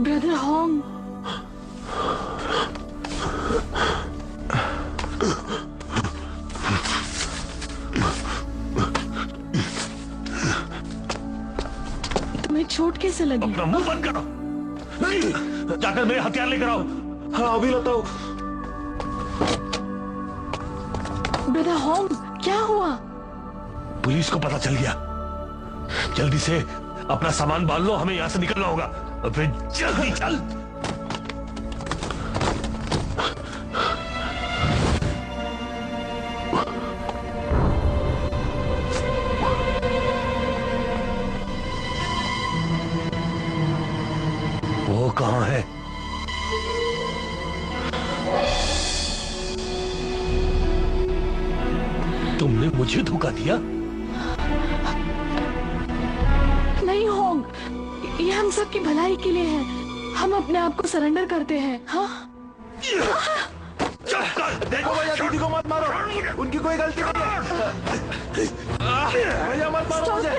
ब्रदर होंग, तुम्हें चोट कैसे लगी? अपना मुंह बंद करो। जाकर मेरे हथियार लेकर आओ। हाँ अभी लाता हूँ। ब्रदर होंग, क्या हुआ? पुलिस को पता चल गया। जल्दी से अपना सामान बांध लो, हमें यहाँ से निकलना होगा। और फिर जल्दी चल। वो कहाँ है? तुमने मुझे धोखा दिया? नहीं होंग, ये हम सब की भलाई के लिए है। हम अपने आप को सरेंडर करते हैं। हाँ? देखो भैया, दीदी को मत मारो, उनकी कोई गलती नहीं है। भैया मत मारो मुझे।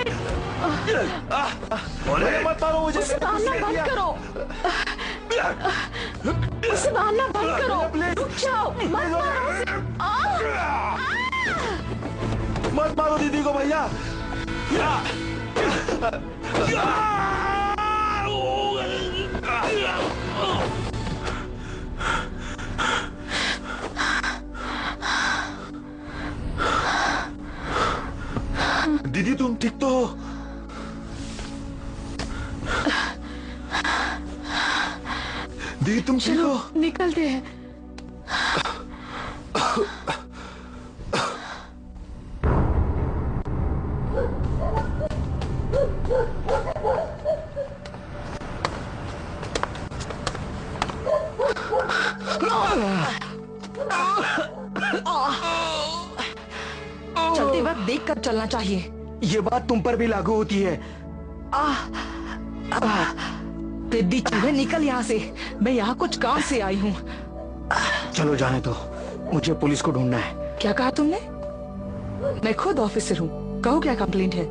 भैया मत मारो मुझे। उसे मारना बंद करो। उसे मारना बंद करो। रुक जाओ, मत मारो उसे। दीदी तुम ठीक तो हो? दीदी तुम ठीक चलो हो? निकलते हैं। चलते वक्त देख कर चलना चाहिए। ये बात तुम पर भी लागू होती है। टिड्डी चूहे निकल यहाँ से। मैं यहाँ कुछ काम से आई हूँ। चलो जाने दो, मुझे पुलिस को ढूंढना है। क्या कहा तुमने? मैं खुद ऑफिसर हूँ। कहो क्या कंप्लेंट है?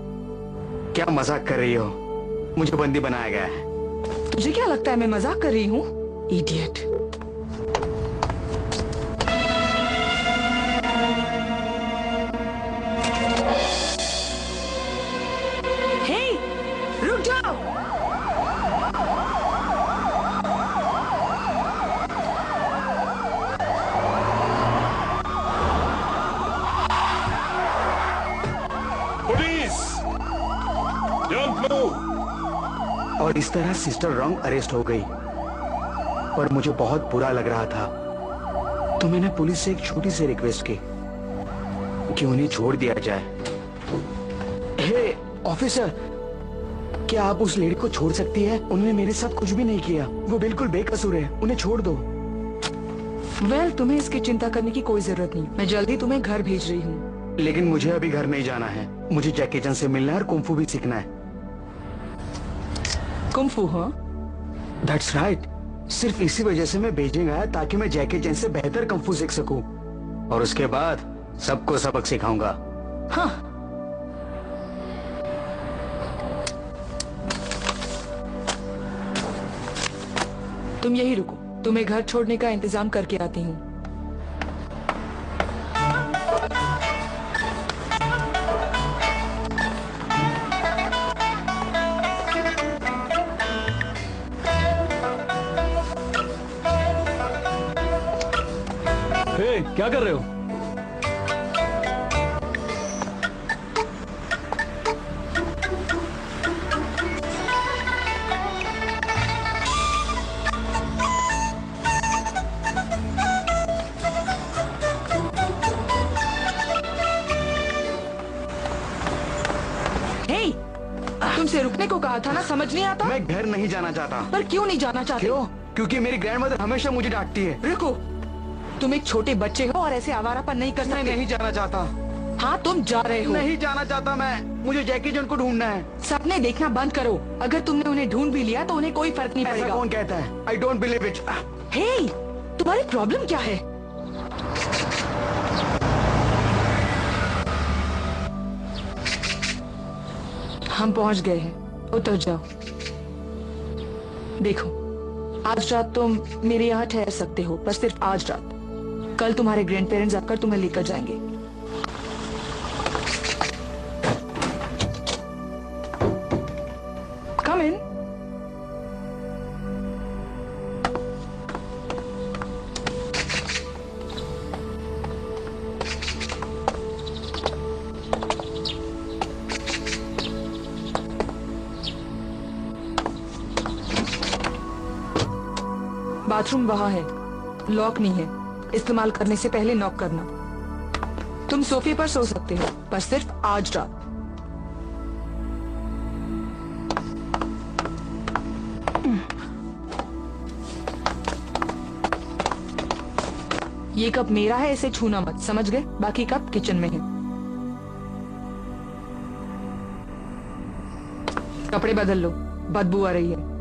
क्या मजाक कर रही हो? मुझे बंदी बनाया गया है। तुझे क्या लगता है मैं मजाक कर रही हूँ? इडियट। रुक जाओ। पुलिस! Don't move! और इस तरह सिस्टर रॉन्ग अरेस्ट हो गई। पर मुझे बहुत बुरा लग रहा था, तो मैंने पुलिस से एक छोटी सी रिक्वेस्ट की कि उन्हें छोड़ दिया जाए। हे ऑफिसर, क्या आप उस लेडी को छोड़ सकती है? उन्होंने मेरे साथ कुछ भी नहीं किया। वो बिल्कुल बेकसूर है। उन्हें छोड़ दो। वेल, तुम्हें इसकी चिंता करने की कोई जरूरत नहीं। मैं जल्दी तुम्हें घर भेज रही हूँ। लेकिन मुझे अभी घर नहीं जाना है। मुझे जैकी चैन से मिलना है और कुंफू भी सीखना है। कुंफू? हाँ, दैट्स राइट। सिर्फ इसी वजह से मैं बीजिंग आया, ताकि मैं जैकी चैन से बेहतर कुंफू सीख सकूं। और उसके बाद सबको सबक सिखाऊंगा। हाँ। तुम यही रुको, तुम्हें घर छोड़ने का इंतजाम करके आती हूँ। हे, क्या कर रहे हो? तुमसे रुकने को कहा था ना, समझ नहीं आता? मैं घर नहीं जाना चाहता। पर क्यों नहीं जाना चाहते? क्यों? क्योंकि मेरी ग्रैंडमदर हमेशा मुझे डांटती है। रुको, तुम एक छोटे बच्चे हो और ऐसे आवारापन नहीं कर सकते। मैं नहीं जाना चाहता। हाँ, तुम जा रहे हो। नहीं जाना चाहता मैं। मुझे जैकी चैन को ढूंढना है। सपने देखना बंद करो। अगर तुमने उन्हें ढूंढ भी लिया तो उन्हें कोई फर्क नहीं पड़ेगा। ऐसा कौन कहता है? I don't believe it. Hey, तुम्हारी प्रॉब्लम क्या है? हम पहुंच गए हैं, उतर जाओ। देखो, आज रात तुम मेरे यहाँ ठहर सकते हो, पर सिर्फ आज रात। कल तुम्हारे ग्रैंड पेरेंट्स आकर तुम्हें लेकर जाएंगे। कम इन। बाथरूम वहां है, लॉक नहीं है। इस्तेमाल करने से पहले नॉक करना। तुम सोफे पर सो सकते हो, पर सिर्फ आज रात। ये कप मेरा है, इसे छूना मत, समझ गए? बाकी कप किचन में है। कपड़े बदल लो, बदबू आ रही है।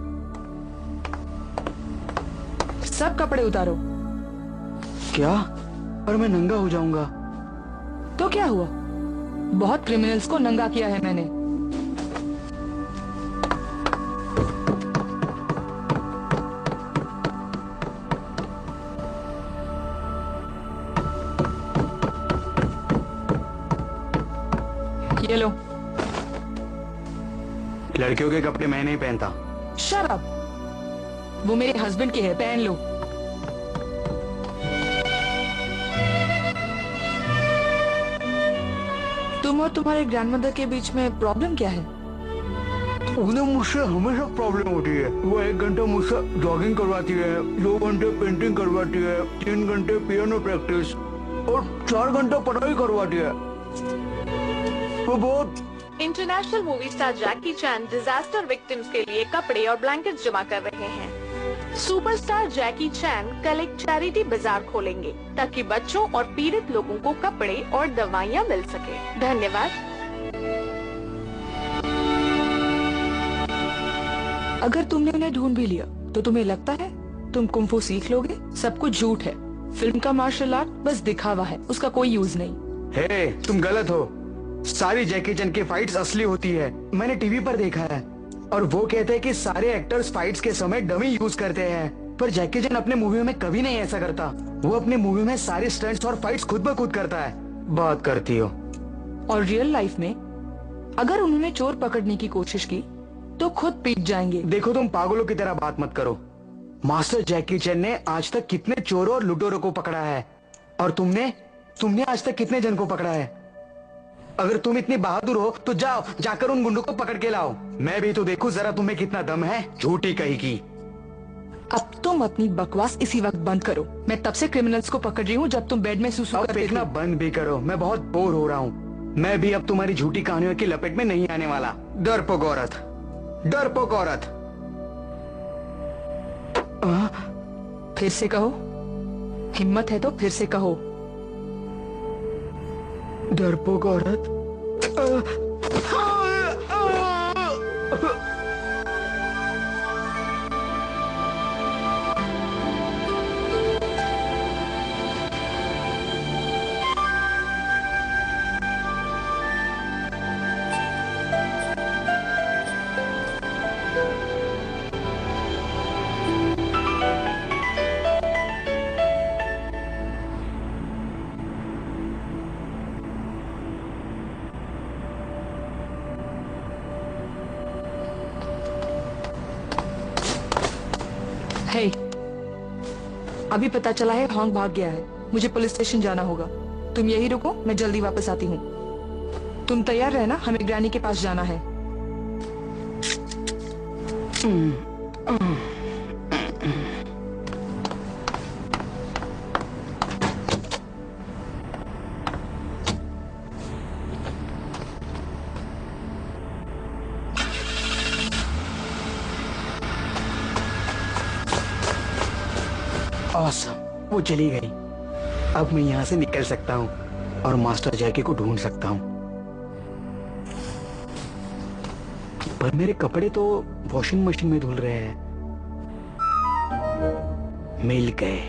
सब कपड़े उतारो। क्या? पर मैं नंगा हो जाऊंगा। तो क्या हुआ? बहुत क्रिमिनल्स को नंगा किया है मैंने। ये लो। लड़कियों के कपड़े मैं नहीं पहनता। शट अप, वो मेरे हस्बैंड के है, पहन लो। तुम और तुम्हारे ग्रैंडमदर के बीच में प्रॉब्लम क्या है? उन्हें मुझसे हमेशा प्रॉब्लम होती है। वो 1 घंटा मुझसे जॉगिंग करवाती है, 2 घंटे पेंटिंग करवाती है, 3 घंटे पियानो प्रैक्टिस और 4 घंटा पढ़ाई करवाती है। वो बहुत इंटरनेशनल मूवी स्टार जैकी चैन डिजास्टर विक्टिम्स के लिए कपड़े और ब्लैंकेट्स जमा कर रहे हैं। सुपरस्टार जैकी चैन कल एक चैरिटी बाजार खोलेंगे ताकि बच्चों और पीड़ित लोगों को कपड़े और दवाइयाँ मिल सके। धन्यवाद। अगर तुमने उन्हें ढूंढ भी लिया तो तुम्हें लगता है तुम कुंफू सीख लोगे? सब कुछ झूठ है। फिल्म का मार्शल आर्ट बस दिखावा है, उसका कोई यूज नहीं। हे, तुम गलत हो। सारी जैकी चैन की फाइट्स असली होती है। मैंने टीवी पर देखा है और वो कहते हैं कि सारे एक्टर्स फाइट्स के समय डमी यूज करते हैं, पर जैकी चैन अपने मूवी में कभी नहीं ऐसा करता। वो अपने मूवी में सारे स्टंट्स और फाइट्स खुद ब खुद करता है। बात करती हो। और रियल लाइफ में अगर उन्होंने चोर पकड़ने की कोशिश की तो खुद पीट जाएंगे। देखो, तुम पागलों की तरह बात मत करो। मास्टर जैकी चैन ने आज तक कितने चोरों और लुटेरों को पकड़ा है, और तुमने आज तक कितने जन को पकड़ा है? अगर तुम इतनी बहादुर हो तो जाओ, जाकर उन गुंडों को पकड़ के लाओ। मैं भी तो देखूं जरा तुम्हें कितना दम है। झूठी कही की। अब तुम अपनी बकवास इसी वक्त बंद करो। मैं तब से क्रिमिनल्स को पकड़ रही हूँ जब तुम बेड में सुसु करते थे। फेंकना बंद भी करो, मैं बहुत बोर हो रहा हूँ। मैं भी अब तुम्हारी झूठी कहानियों की लपेट में नहीं आने वाला। डरपोक औरत, डरपोक औरत। फिर से कहो, हिम्मत है तो फिर से कहो। डरपोक औरत। हे, अभी पता चला है हॉन्ग भाग गया है। मुझे पुलिस स्टेशन जाना होगा। तुम यही रुको, मैं जल्दी वापस आती हूँ। तुम तैयार रहना, हमें ग्रैनी के पास जाना है। Awesome. वो चली गई। अब मैं यहाँ से निकल सकता हूँ और मास्टर जैकी को ढूंढ सकता हूँ। पर मेरे कपड़े तो वॉशिंग मशीन में धुल रहे हैं। मिल गए।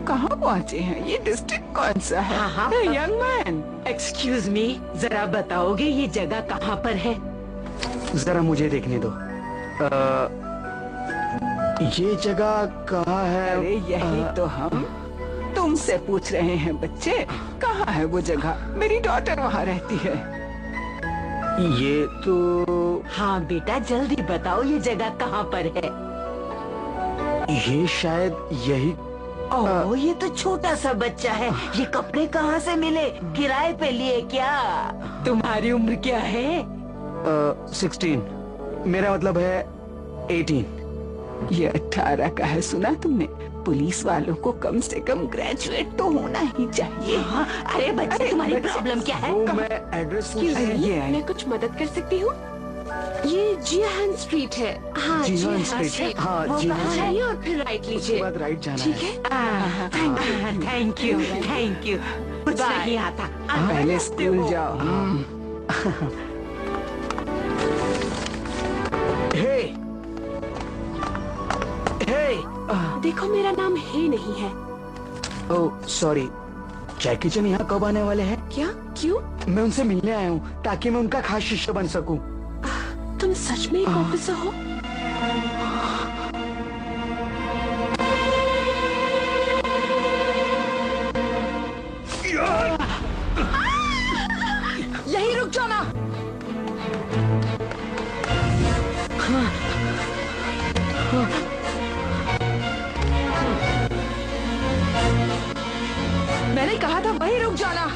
कहाँ पहुँचे हैं? ये डिस्ट्रिक्ट कौन सा है? यंग मैन, एक्सक्यूज मी, जरा बताओगे ये जगह कहाँ पर है? जरा मुझे देखने दो। ये जगह कहाँ है? अरे यही तो हम तुमसे पूछ रहे हैं बच्चे, कहाँ है वो जगह? मेरी डॉटर वहाँ रहती है। ये तो हाँ बेटा, जल्दी बताओ ये जगह कहाँ पर है? ये शायद यही। ओह, ये तो छोटा सा बच्चा है। ये कपड़े कहाँ से मिले? किराए पे लिए क्या? तुम्हारी उम्र क्या है? 16। मेरा मतलब है 18। ये 18 का है। सुना तुमने? पुलिस वालों को कम से कम ग्रेजुएट तो होना ही चाहिए। हाँ, अरे बच्चे, तुम्हारी प्रॉब्लम क्या है? वो मैं एड्रेस मैं कुछ मदद कर सकती हूँ? ये जियान स्ट्रीट है। हाँ, जियान स्ट्रीट। हाँ, जियान जाइए और फिर राइट लीजिए। उसके बाद राइट जाना ठीक है। Thank you, thank you. कुछ नहीं आता। पहले स्कूल जाओ। हे, हे, देखो मेरा नाम हे नहीं है। ओह सॉरी, जैकी चैन यहाँ कब आने वाले हैं? क्या? क्यों? मैं उनसे मिलने आया हूँ ताकि मैं उनका खास शिष्य बन सकूं। तुम सच में एक ऑफिसर हो? यही रुक जाओ ना। मैंने कहा था वही रुक जाना।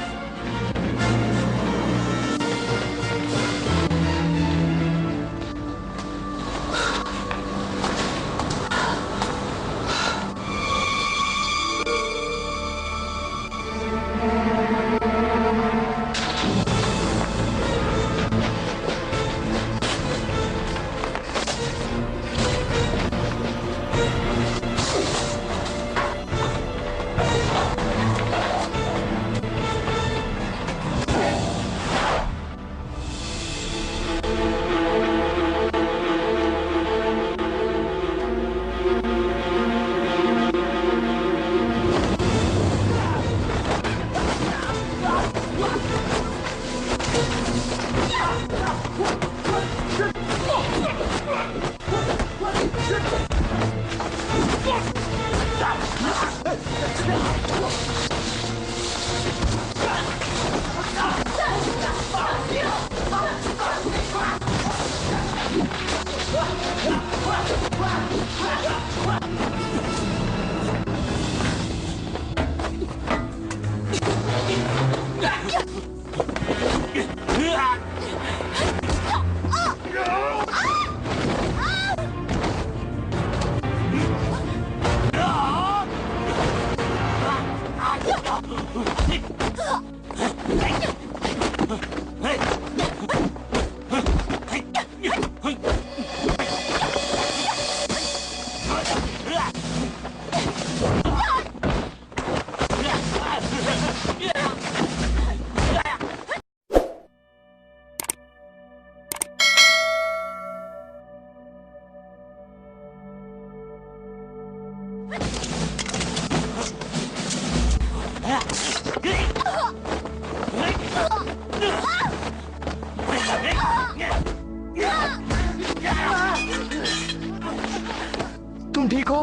तुम ठीक हो?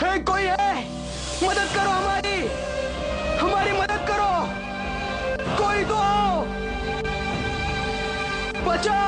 है कोई है? मदद करो हमारी, हमारी मदद करो, कोई तो आओ, बचाओ।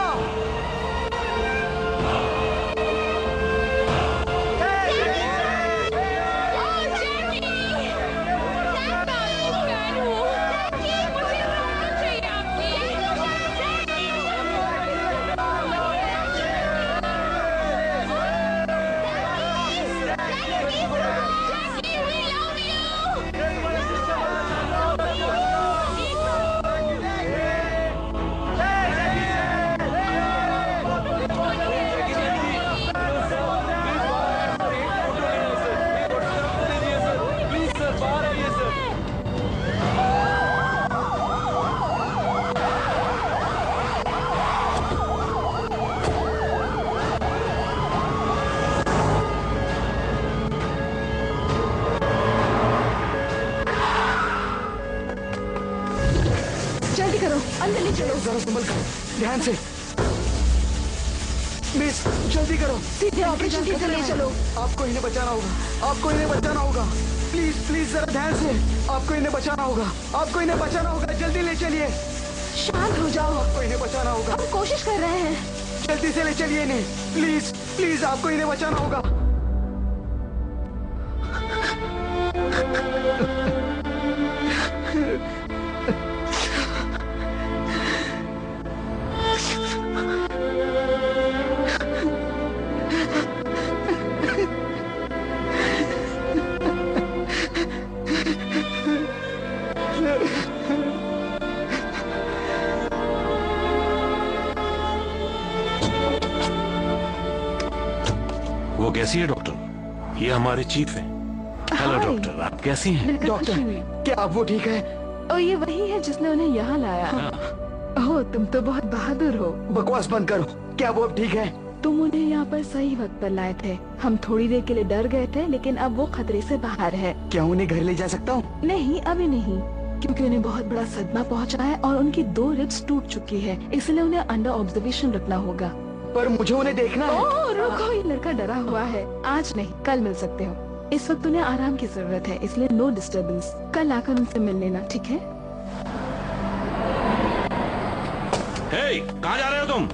अंदर ले चलो। जरा संभल कर, ध्यान से। मिस जल्दी करो, सीधे ऑपरेशन थिएटर ले चलो। आपको इन्हें बचाना होगा, आपको इन्हें बचाना होगा। प्लीज प्लीज जरा ध्यान से, आपको इन्हें बचाना होगा, आपको इन्हें बचाना होगा। जल्दी ले चलिए। शांत हो जाओ, आपको इन्हें बचाना होगा। हम कोशिश कर रहे हैं। जल्दी से ले चलिए इन्हें, प्लीज प्लीज आपको इन्हें बचाना होगा। वो कैसी है डॉक्टर? ये हमारे चीफ हैं। हेलो डॉक्टर, आप कैसी हैं? डॉक्टर, क्या आप वो ठीक है? ओ ये वही है जिसने उन्हें यहाँ लाया। ओह तुम तो बहुत बहादुर हो। बकवास बंद करो, क्या वो अब ठीक है? तुम उन्हें यहाँ पर सही वक्त पर लाए थे। हम थोड़ी देर के लिए डर गए थे, लेकिन अब वो खतरे से बाहर है। क्या उन्हें घर ले जा सकता हूँ? नहीं, अभी नहीं, क्योंकि उन्हें बहुत बड़ा सदमा पहुँचा है और उनकी 2 रिब्स टूट चुकी है, इसलिए उन्हें अंडर ऑब्जर्वेशन रखना होगा। पर मुझे उन्हें देखना है। ओह, रुको, ये लड़का डरा हुआ है। आज नहीं, कल मिल सकते हो। इस वक्त उन्हें आराम की जरूरत है, इसलिए नो डिस्टर्बेंस। कल आकर उनसे मिल लेना, ठीक है? हे, कहाँ जा रहे हो तुम?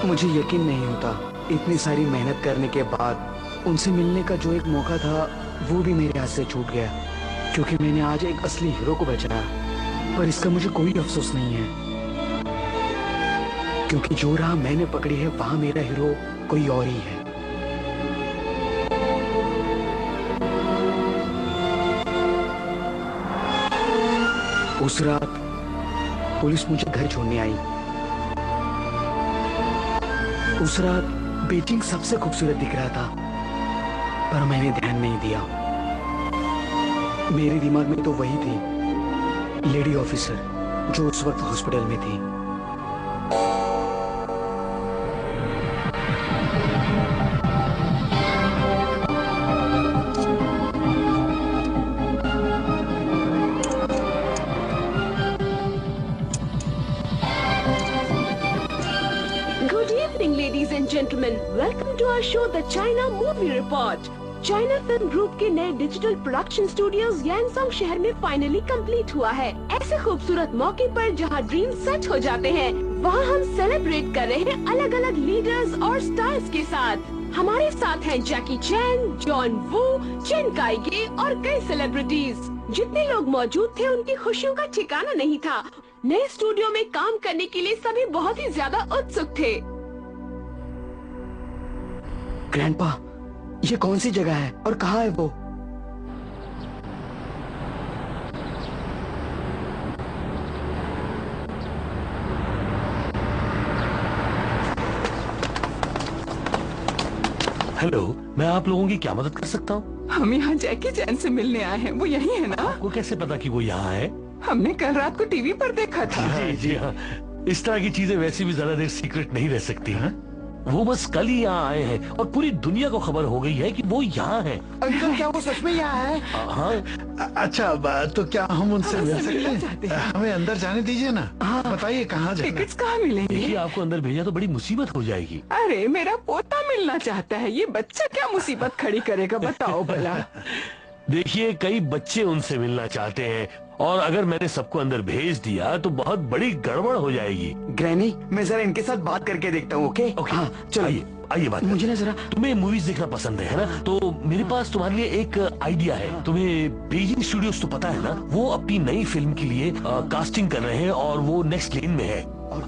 मुझे यकीन नहीं होता, इतनी सारी मेहनत करने के बाद उनसे मिलने का जो एक मौका था वो भी मेरे हाथ से छूट गया, क्योंकि मैंने आज एक असली हीरो को बचाया। पर इसका मुझे कोई अफसोस नहीं है, क्योंकि जो राह मैंने पकड़ी है वहां मेरा हीरो कोई और ही है। उस रात पुलिस मुझे घर छोड़ने आई। उस रात बीजिंग सबसे खूबसूरत दिख रहा था, पर मैंने ध्यान नहीं दिया। मेरे दिमाग में तो वही थी, लेडी ऑफिसर, जो उस वक्त हॉस्पिटल में थी। Ladies and gentlemen, welcome to our show, The China Movie Report. China film group के नए डिजिटल प्रोडक्शन स्टूडियोज यांगसोंग शहर में फाइनली कंप्लीट हुआ है। ऐसे खूबसूरत मौके पर जहां ड्रीम सच हो जाते हैं, वहां हम सेलिब्रेट कर रहे हैं अलग अलग लीडर्स और स्टार्स के साथ। हमारे साथ हैं जैकी चैन, जॉन वू, चेन काइगे और कई सेलिब्रिटीज। जितने लोग मौजूद थे उनकी खुशियों का ठिकाना नहीं था। नए स्टूडियो में काम करने के लिए सभी बहुत ही ज्यादा उत्सुक थे। ग्रैंडपा, ये कौन सी जगह है और कहाँ है वो? हेलो, मैं आप लोगों की क्या मदद कर सकता हूँ? हम यहाँ जैकी चैन से मिलने आए हैं। वो यही है ना? आपको कैसे पता कि वो यहाँ है? हमने कल रात को टीवी पर देखा था। जी जी हाँ, इस तरह की चीजें वैसे भी ज्यादा देर सीक्रेट नहीं रह सकती हैं। वो बस कल ही यहाँ आए हैं और पूरी दुनिया को खबर हो गई है कि वो यहाँ हैं। अंकल, क्या वो सच में यहाँ है? हाँ। अच्छा, तो क्या हम उनसे मिल सकते हैं? हमें अंदर जाने दीजिए ना। बताइए कहाँ जाना? टिकट्स कहाँ मिलेंगे? देखिए, आपको अंदर भेजा तो बड़ी मुसीबत हो जाएगी। अरे, मेरा पोता मिलना चाहता है। ये बच्चा क्या मुसीबत खड़ी करेगा, बताओ भला। देखिए, कई बच्चे उनसे मिलना चाहते हैं और अगर मैंने सबको अंदर भेज दिया तो बहुत बड़ी गड़बड़ हो जाएगी। ग्रैनी, मैं जरा इनके साथ बात करके देखता हूँ। ओके? हाँ, चलो आइए बात। मुझे ना जरा, तुम्हें मूवीज देखना पसंद है ना? तो मेरे पास तुम्हारे लिए एक आइडिया है। तुम्हें बीजिंग स्टूडियोज तो पता है ना? वो अपनी नई फिल्म के लिए कास्टिंग कर रहे हैं और वो नेक्स्ट लेन में है।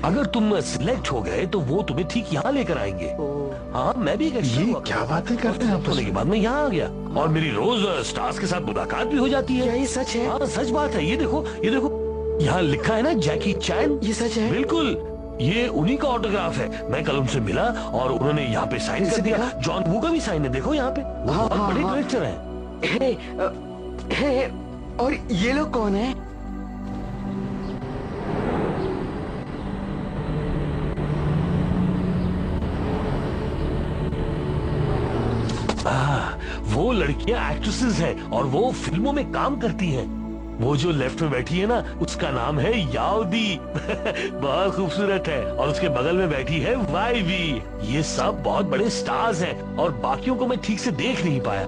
अगर तुम सिलेक्ट हो गए तो वो तुम्हें ठीक यहाँ लेकर आएंगे। हाँ, मैं भी ये क्या बातें करते हैं? होने के बाद मैं यहाँ आ गया और मेरी रोज स्टार्स के साथ मुलाकात भी हो जाती है। ये सच है? हाँ, सच बात है। ये देखो, यहाँ लिखा है ना, जैकी चैन। ये सच है? बिल्कुल, ये उन्हीं का ऑटोग्राफ है। मैं कल उनसे मिला और उन्होंने यहाँ पे साइन कर दिया। जॉन वू का भी साइन है, देखो यहाँ पे। वो बहुत बड़े डायरेक्टर है। और ये लोग कौन है? वो लड़कियां एक्ट्रेसेस हैं और वो फिल्मों में काम करती हैं। वो जो लेफ्ट में बैठी है ना, उसका नाम है याओदी। बहुत खूबसूरत है। और उसके बगल में बैठी है वाईवी। ये सब बहुत बड़े स्टार्स हैं और बाकियों को मैं ठीक से देख नहीं पाया।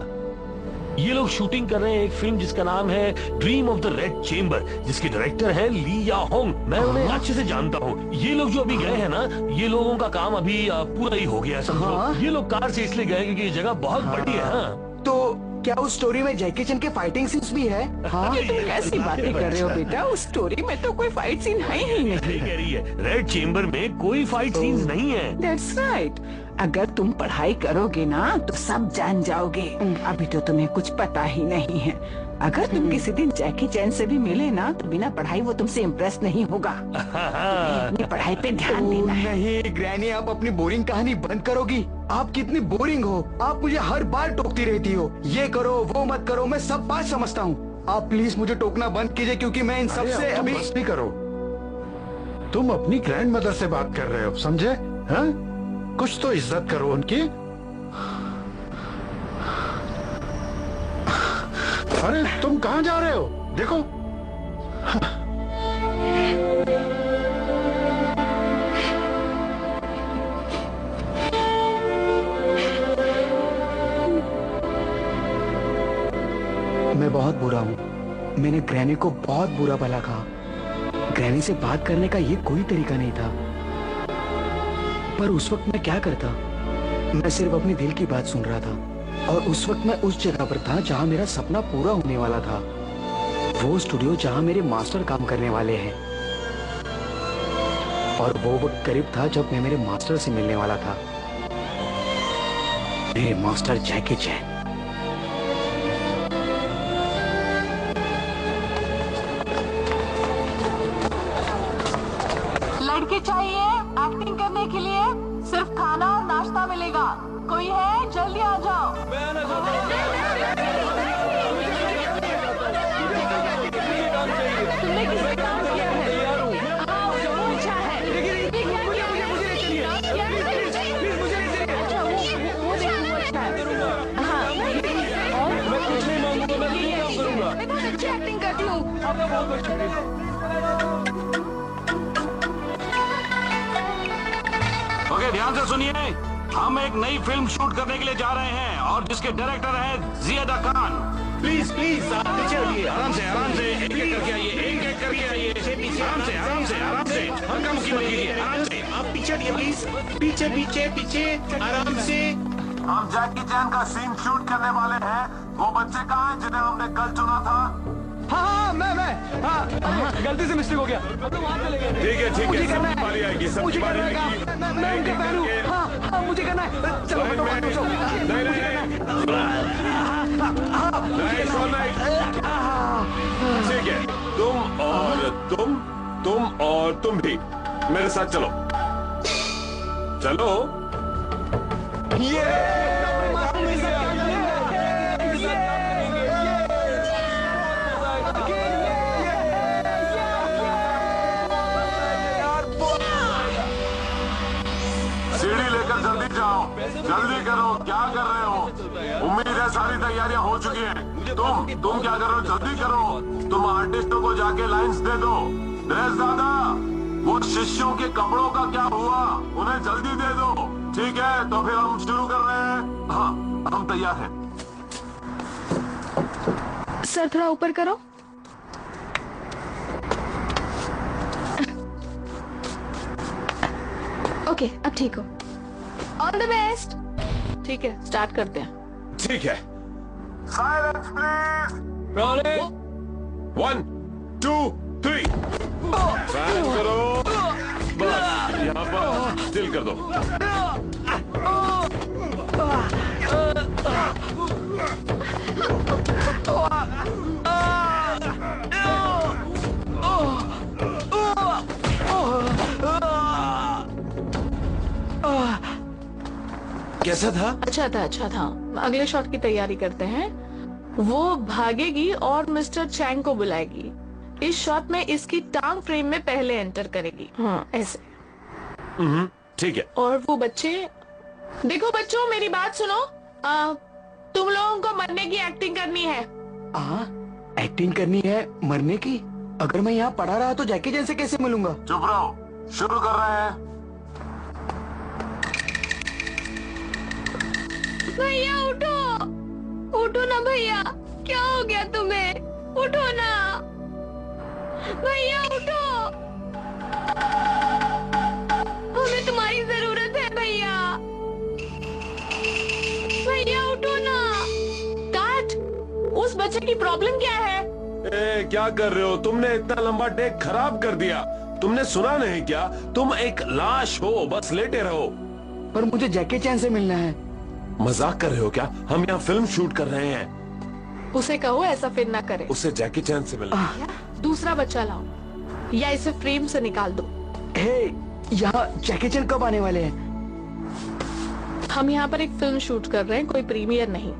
ये लोग शूटिंग कर रहे हैं एक फिल्म जिसका नाम है dream of the red chamber, जिसके डायरेक्टर है ली या होंग। मैं उन्हें अच्छे से जानता हूँ। ये लोग जो अभी गए हैं ना, ये लोगों का काम अभी पूरा ही हो गया है, समझो। ये लोग कार से इसलिए गए क्योंकि ये जगह बहुत बड़ी है। हाँ। क्या उस स्टोरी में जैकी चैन के फाइटिंग सीन्स भी है? हाँ? ये तुम कैसी बातें कर रहे हो बेटा? उस स्टोरी में तो कोई फाइट सीन है ही नहीं। सही कह रही है, रेड चेम्बर में कोई फाइट सीन्स नहीं है। That's right. अगर तुम पढ़ाई करोगे ना तो सब जान जाओगे। अभी तो तुम्हें कुछ पता ही नहीं है। अगर तुम किसी दिन जैकी चैन से भी मिले ना तो बिना पढ़ाई वो तुमसे इम्प्रेस नहीं होगा। अपनी पढ़ाई पे ध्यान देना है। नहीं ग्रैनी, आप अपनी बोरिंग कहानी बंद करोगी? आप कितनी बोरिंग हो, आप मुझे हर बार टोकती रहती हो, ये करो वो मत करो, मैं सब बात समझता हूँ। आप प्लीज मुझे टोकना बंद कीजिए क्योंकि मैं इन सब से अभी। बस नहीं करो, तुम अपनी ग्रैंड मदर से बात कर रहे हो, समझे? हाँ? कुछ तो इज्जत करो उनकी। अरे तुम कहाँ जा रहे हो? देखो मैं बहुत बुरा हूँ। मैंने ग्रैनी को बहुत बुरा भला कहा। ग्रैनी से बात करने का ये कोई तरीका नहीं था। पर उस वक्त मैं क्या करता? मैं सिर्फ अपने दिल की बात सुन रहा था और उस वक्त मैं उस जगह पर था जहाँ मेरा सपना पूरा होने वाला था। वो स्टूडियो जहाँ मेरे मास्टर काम करने वाले हैं। और वो वक्त करीब था जब मैं मेरे मास्टर से मिलने वाला था, मेरे मास्टर जैकी चैन। लड़की चाहिए एक्टिंग करने के लिए? सिर्फ खाना और नाश्ता मिलेगा। कोई है? जल्दी आ जाओ। तुमने किसी काम किया है? हाँ, वो अच्छा है। वो अच्छा है। हाँ, मैं कुछ नहीं मांगूंगा, मैं भी काम करूंगा। मैं बहुत अच्छी एक्टिंग करती हूँ। आपका बहुत बहुत शुक्रिया। ओके, ध्यान से सुनिए। हम एक नई फिल्म शूट करने के लिए जा रहे हैं और जिसके डायरेक्टर हैं जियादा खान। प्लीज प्लीज आप पीछे आइए। आराम से एक एक करके आइए, एक एक करके आइए। आराम से हल्का मुक्की मत कीजिए, आराम से। आप पीछे आइए प्लीज। पीछे पीछे पीछे आराम से। हम जैकी चैन का सीन शूट करने वाले हैं। वो बच्चे कहाँ हैं जिन्हें हमने कल चुना था? हाँ, मैं हाँ, गलती से मिस्टेक हो गया। वहाँ चले गए। ठीक है सबकी बारी आएगी, सबकी बारी आएगी। मैं उनका फैन हूँ। हाँ, मुझे करना है। चलो ठीक है, तुम और तुम भी मेरे साथ चलो। सीढ़ी लेकर जल्दी जाओ, जल्दी करो। क्या कर रहे हो? उम्मीद है सारी तैयारियां हो चुकी हैं। तुम क्या कर रहे हो? जल्दी करो। तुम आर्टिस्टों को जाके लाइंस दे दो। ड्रेस दादा, वो शिष्यों के कपड़ों का क्या हुआ? उन्हें जल्दी दे दो। ठीक है, तो फिर हम शुरू कर रहे हैं। हाँ, हम तैयार हैं। सर थोड़ा ऊपर करो। ओके, अब ठीक हो। All the best. ठीक है, स्टार्ट करते हैं। ठीक है, साइलेंस प्लीज। 1 2 3 फैन करो। बस यहाँ पर स्टिल कर दो। कैसा था? अच्छा था। अगले शॉट की तैयारी करते हैं। वो भागेगी और मिस्टर चैंग को बुलाएगी। इस शॉट में इसकी टांग फ्रेम में पहले एंटर करेगी। हाँ, ऐसे। ठीक है। और वो बच्चे, देखो बच्चों, मेरी बात सुनो। तुम लोगों को मरने की एक्टिंग करनी है। एक्टिंग करनी है मरने की? अगर मैं यहाँ पढ़ा रहा तो जैकी चैन से कैसे मिलूंगा? चुप रहो, शुरू कर रहे हैं। भैया उठो ना भैया, क्या हो गया तुम्हें? उठो ना भैया, उठो। हमें तुम्हारी जरूरत है भैया। भैया उठो ना। काट। बच्चे की प्रॉब्लम क्या है? क्या कर रहे हो? तुमने इतना लंबा टेक खराब कर दिया। तुमने सुना नहीं क्या? तुम एक लाश हो, बस लेटे रहो। पर मुझे जैकी चैन से मिलना है। मजाक कर रहे हो क्या? हम यहाँ फिल्म शूट कर रहे हैं। उसे कहो ऐसा फिर ना करे। उसे जैकी चैन से मिलना है। दूसरा बच्चा लाओ या इसे फ्रेम से निकाल दो। यहाँ जैकी चैन कब आने वाले हैं? हम यहाँ पर एक फिल्म शूट कर रहे हैं, कोई प्रीमियर नहीं।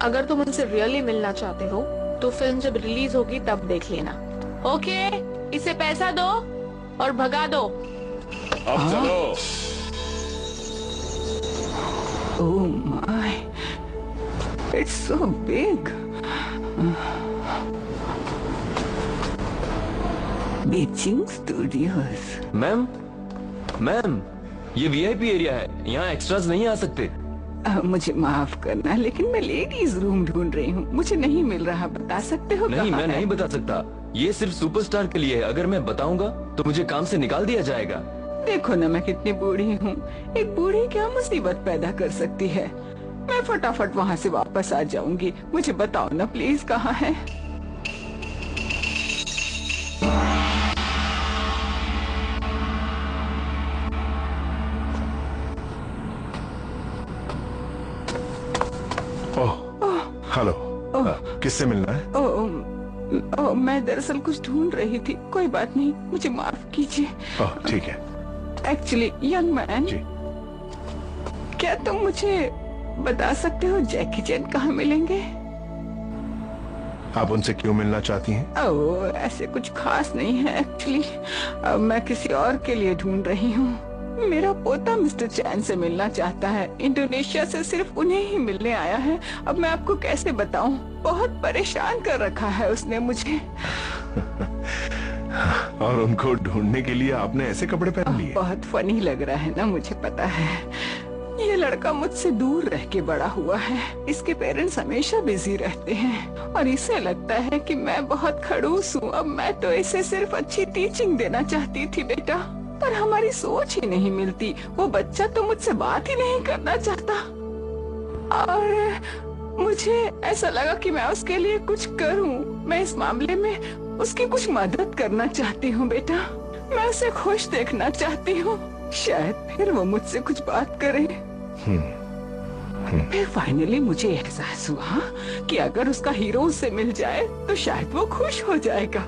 अगर तुम उनसे रियली मिलना चाहते हो तो फिल्म जब रिलीज होगी तब देख लेना। ओके, इसे पैसा दो और भगा दो। अब चलो। Oh my, it's so big. Beijing Studios. Ma'am, ये वीआईपी एरिया है, यहाँ एक्स्ट्रास नहीं आ सकते। मुझे माफ करना, लेकिन मैं लेडीज रूम ढूंढ रही हूँ, मुझे नहीं मिल रहा। बता सकते हो? नहीं, मैं नहीं बता सकता। ये सिर्फ सुपरस्टार के लिए है। अगर मैं बताऊंगा तो मुझे काम से निकाल दिया जाएगा। देखो ना मैं कितनी बूढ़ी हूँ। एक बूढ़ी क्या मुसीबत पैदा कर सकती है। मैं फटाफट वहाँ से वापस आ जाऊंगी। मुझे बताओ ना प्लीज, कहाँ है? हेलो, किससे मिलना है? मैं दरअसल कुछ ढूंढ रही थी। कोई बात नहीं, मुझे माफ कीजिए। ठीक है। एक्चुअली यंग मैन, क्या तुम मुझे बता सकते हो जैकी चैन कहाँ मिलेंगे? आप उनसे क्यों मिलना चाहती हैं? ओह, ऐसे कुछ खास नहीं है। एक्चुअली मैं किसी और के लिए ढूंढ रही हूँ। मेरा पोता मिस्टर चैन से मिलना चाहता है। इंडोनेशिया से सिर्फ उन्हें ही मिलने आया है। अब मैं आपको कैसे बताऊं? बहुत परेशान कर रखा है उसने मुझे। और उनको ढूंढने के लिए आपने ऐसे कपड़े पहन लिए? बहुत फनी लग रहा है ना, मुझे पता है। ये लड़का मुझसे दूर रह के बड़ा हुआ है। इसके पेरेंट्स हमेशा बिजी रहते हैं और इसे लगता है कि मैं बहुत खड़ूस हूँ। अब मैं तो इसे सिर्फ अच्छी टीचिंग देना चाहती थी बेटा, पर हमारी सोच ही नहीं मिलती। वो बच्चा तो मुझसे बात ही नहीं करना चाहता और मुझे ऐसा लगा कि मैं उसके लिए कुछ करूं। मैं इस मामले में उसकी कुछ मदद करना चाहती हूं बेटा। मैं उसे खुश देखना चाहती हूं। शायद फिर वो मुझसे कुछ बात करे। फिर फाइनली मुझे एहसास हुआ कि अगर उसका हीरो उससे मिल जाए तो शायद वो खुश हो जाएगा।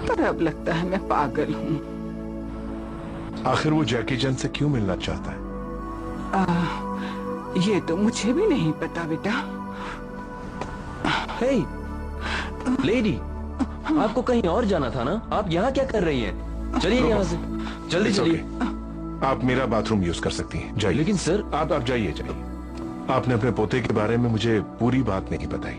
पर अब लगता है मैं पागल हूँ। आखिर वो जैकी चैन से क्यों मिलना चाहता है? ये तो मुझे भी नहीं पता बेटा। हे, लेडी, आपको कहीं और जाना था ना? आप यहाँ क्या कर रही हैं? चलिए यहाँ से, जल्दी चलिए। आप मेरा बाथरूम यूज कर सकती हैं, जाइए। लेकिन सर, आप जाइए। आपने अपने पोते के बारे में मुझे पूरी बात नहीं बताई।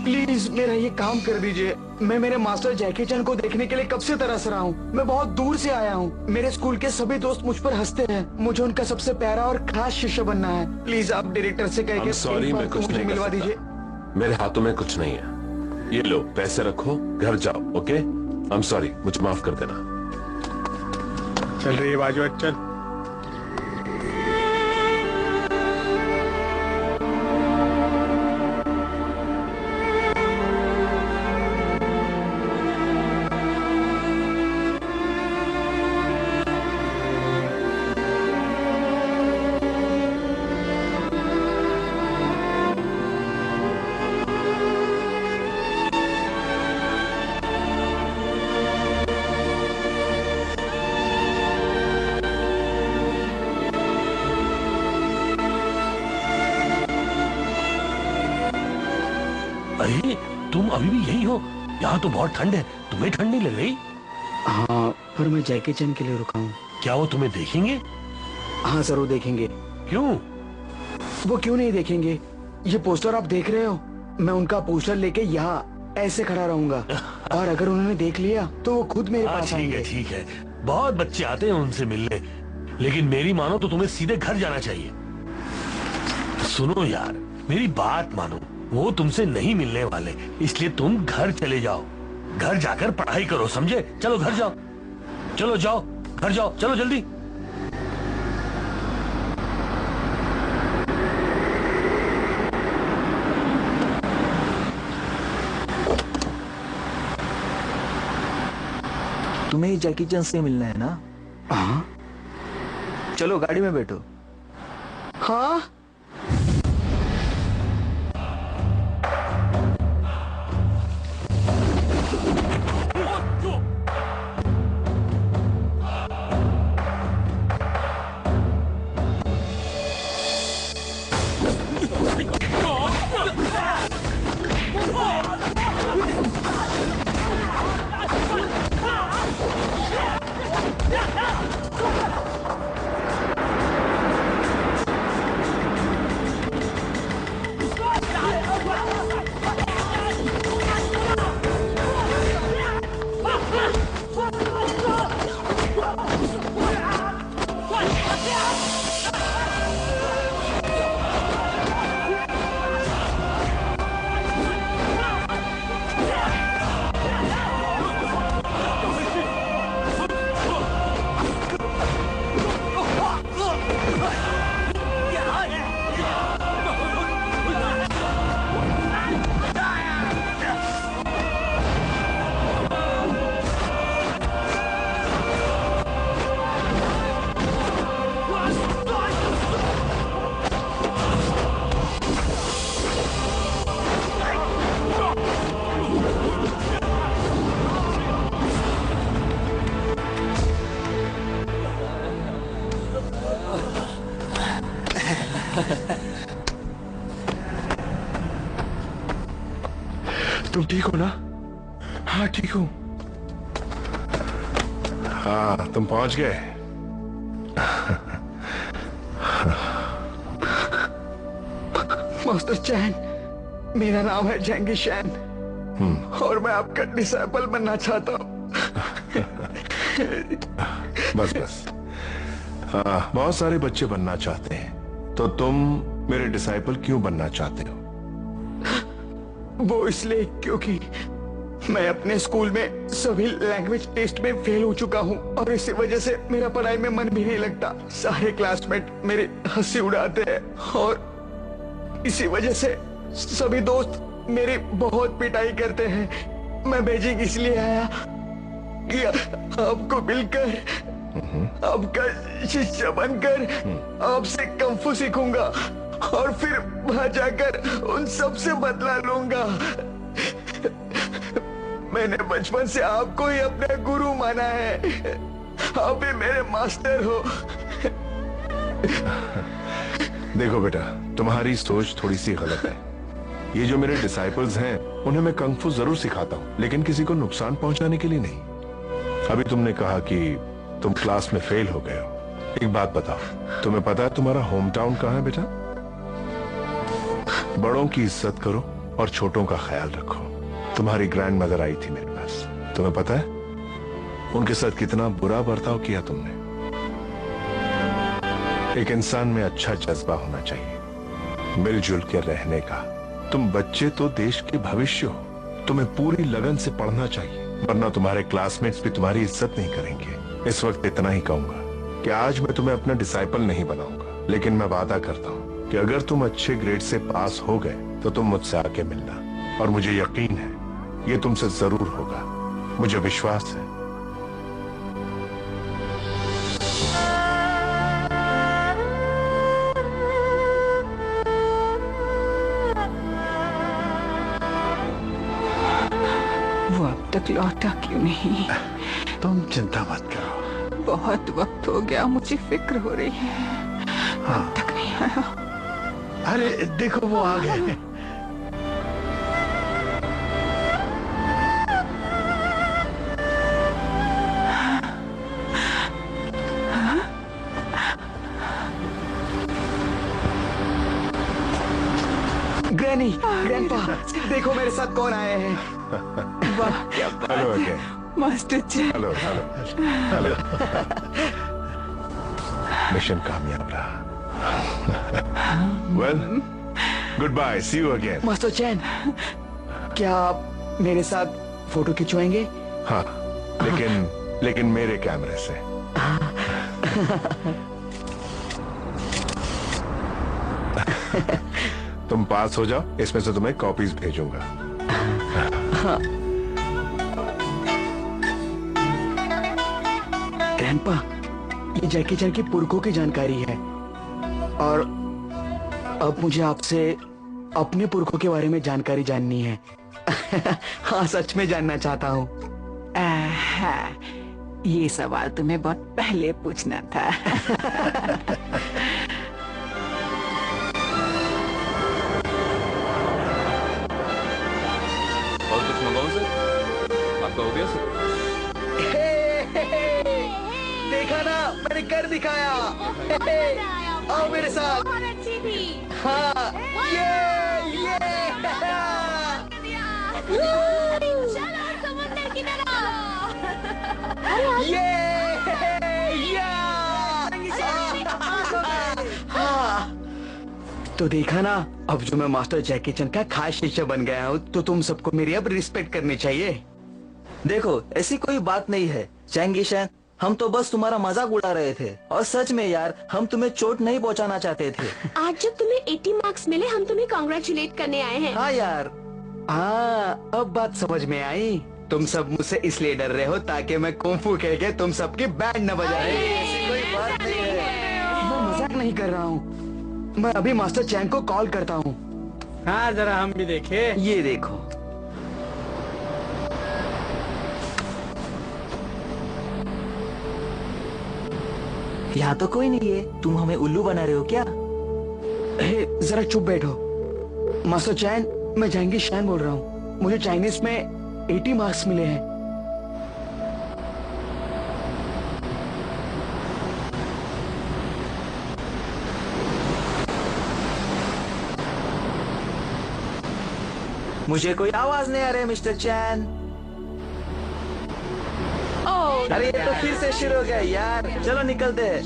प्लीज मेरा ये काम कर दीजिए। मैं मेरे मास्टर जैकी चैन को देखने के लिए कब से तरस रहा हूँ। मैं बहुत दूर से आया हूँ। मेरे स्कूल के सभी दोस्त मुझ पर हंसते हैं। मुझे उनका सबसे प्यारा और खास शिष्य बनना है। प्लीज आप डायरेक्टर से कह के सॉरी, मैं कुछ नहीं मिलवा कर दीजिए। सकता। मेरे हाथों में कुछ नहीं है। ये लो पैसे रखो, घर जाओ। ओके, आई एम सॉरी, मुझे माफ कर देना। चल रही है बाजू, चल। अरे तुम अभी भी यही हो? यहाँ तो बहुत ठंड है, तुम्हें ठंड नहीं लग रही? हाँ, पर मैं जैकी चैन के लिए रुका हूँ। क्या वो तुम्हें देखेंगे? हाँ सर, वो देखेंगे। क्यों? वो क्यों नहीं देखेंगे? ये पोस्टर आप देख रहे हो, मैं उनका पोस्टर लेके यहाँ ऐसे खड़ा रहूंगा और अगर उन्होंने देख लिया तो वो खुद मेरे पास आएंगे। ठीक है। बहुत बच्चे आते हैं उनसे मिलने, लेकिन मेरी मानो तो तुम्हें सीधे घर जाना चाहिए। सुनो यार, मेरी बात मानो, वो तुमसे नहीं मिलने वाले, इसलिए तुम घर चले जाओ। घर जाकर पढ़ाई करो, समझे? चलो घर जाओ, चलो जाओ, घर जाओ, चलो जल्दी। तुम्हें ही जैकी चैन से मिलना है ना? हाँ। चलो गाड़ी में बैठो। हाँ। तुम ठीक हो ना? हाँ ठीक हूँ। हाँ तुम पहुंच गए। मास्टर चैन, मेरा नाम है जैकी चैन और मैं आपका डिसाइपल बनना चाहता हूँ। बस बस। हाँ, बहुत सारे बच्चे बनना चाहते हैं, तो तुम मेरे डिसाइपल क्यों बनना चाहते हो? वो इसलिए क्योंकि मैं अपने स्कूल में सभी लैंग्वेज टेस्ट में फेल हो चुका हूँ और इसी वजह से मेरा पढ़ाई में मन भी नहीं लगता। सारे क्लासमेट मेरी हंसी उड़ाते हैं और इसी वजह से सभी दोस्त मेरी बहुत पिटाई करते हैं। मैं बेजिंग इसलिए आया कि आपको मिलकर, आपका शिष्य बनकर आपसे कंफू सीखूंगा और फिर वहां जाकर उन सब से बदला लूंगा। मैंने बचपन से आपको ही अपना गुरु माना है, आप भी मेरे मास्टर हो। देखो बेटा, तुम्हारी सोच थोड़ी सी गलत है। ये जो मेरे डिसाइपल्स हैं, उन्हें मैं कंफू जरूर सिखाता हूँ, लेकिन किसी को नुकसान पहुंचाने के लिए नहीं। अभी तुमने कहा कि तुम क्लास में फेल हो गए हो। एक बात बताओ, तुम्हें पता है तुम्हारा होम टाउन कहाँ है बेटा? बड़ों की इज्जत करो और छोटों का ख्याल रखो। तुम्हारी ग्रैंड मदर आई थी मेरे पास, तुम्हें पता है उनके साथ कितना बुरा बर्ताव किया तुमने? एक इंसान में अच्छा जज्बा होना चाहिए, मिलजुल के रहने का। तुम बच्चे तो देश के भविष्य हो, तुम्हें पूरी लगन से पढ़ना चाहिए, वरना तुम्हारे क्लासमेट्स भी तुम्हारी इज्जत नहीं करेंगे। इस वक्त इतना ही कहूंगा कि आज मैं तुम्हें अपना डिसाइपल नहीं बनाऊंगा, लेकिन मैं वादा करता हूं कि अगर तुम अच्छे ग्रेड से पास हो गए तो तुम मुझसे आके मिलना, और मुझे यकीन है ये तुमसे जरूर होगा, मुझे विश्वास है। वो अब तक लौटा क्यों नहीं? तुम चिंता मत करो। बहुत वक्त हो गया, मुझे फिक्र हो रही है। हाँ। अब तक नहीं आया। अरे देखो वो आ गए। ग्रैनी, ग्रैंडपा, देखो मेरे साथ कौन आए हैं। वाह क्या बात है। Master Chan. Hello hello hello. Mission कामयाब रहा। Well, good bye, see you again. Master Chan, क्या आप मेरे साथ फोटो खिंचवाएंगे? हाँ, लेकिन मेरे कैमरे से। तुम पास हो जाओ, इसमें से तुम्हें कॉपीज भेजूंगा। हाँ। ग्रैंडपा, ये जैकी चैन की पुरखों की जानकारी है और अब मुझे आपसे अपने पुरखों के बारे में जानकारी जाननी है। हाँ, सच में जानना चाहता हूँ। ये सवाल तुम्हें बहुत पहले पूछना था। और कुछ मंगाऊं सर? आपका हो गया सर? देखा ना, मैंने कर दिखाया। आओ मेरे साथ। हाँ, ये समुद्र की तरफ। हाँ, तो देखा ना, अब जो मैं मास्टर जैकी चैन का खास शिष्य बन गया हूँ, तो तुम सबको मेरी अब रिस्पेक्ट करनी चाहिए। देखो, ऐसी कोई बात नहीं है चैंगी शैन, हम तो बस तुम्हारा मजाक उड़ा रहे थे और सच में यार हम तुम्हें चोट नहीं पहुंचाना चाहते थे। आज जब तुम्हें 80 मार्क्स मिले, हम तुम्हें कांग्रेचुलेट करने आए हैं। हाँ यार। हाँ, अब बात समझ में आई। तुम सब मुझसे इसलिए डर रहे हो ताकि मैं कुंफू कह के तुम सबकी बैंड न बजाए। ऐसी कोई बात नहीं है। मैं मजाक नहीं कर रहा हूँ। मैं अभी मास्टर चैंग को कॉल करता हूँ। हाँ, जरा हम भी देखें। ये देखो। यहाँ तो कोई नहीं है, तुम हमें उल्लू बना रहे हो क्या? जरा चुप बैठो। मास्टर चैन, मैं जहांगीर शैन बोल रहा हूँ। मुझे चाइनीज में 80 मार्क्स मिले हैं। मुझे कोई आवाज नहीं आ रही मिस्टर चैन। अरे ये तो फिर से शुरू हो गया यार, चलो निकलते हैं।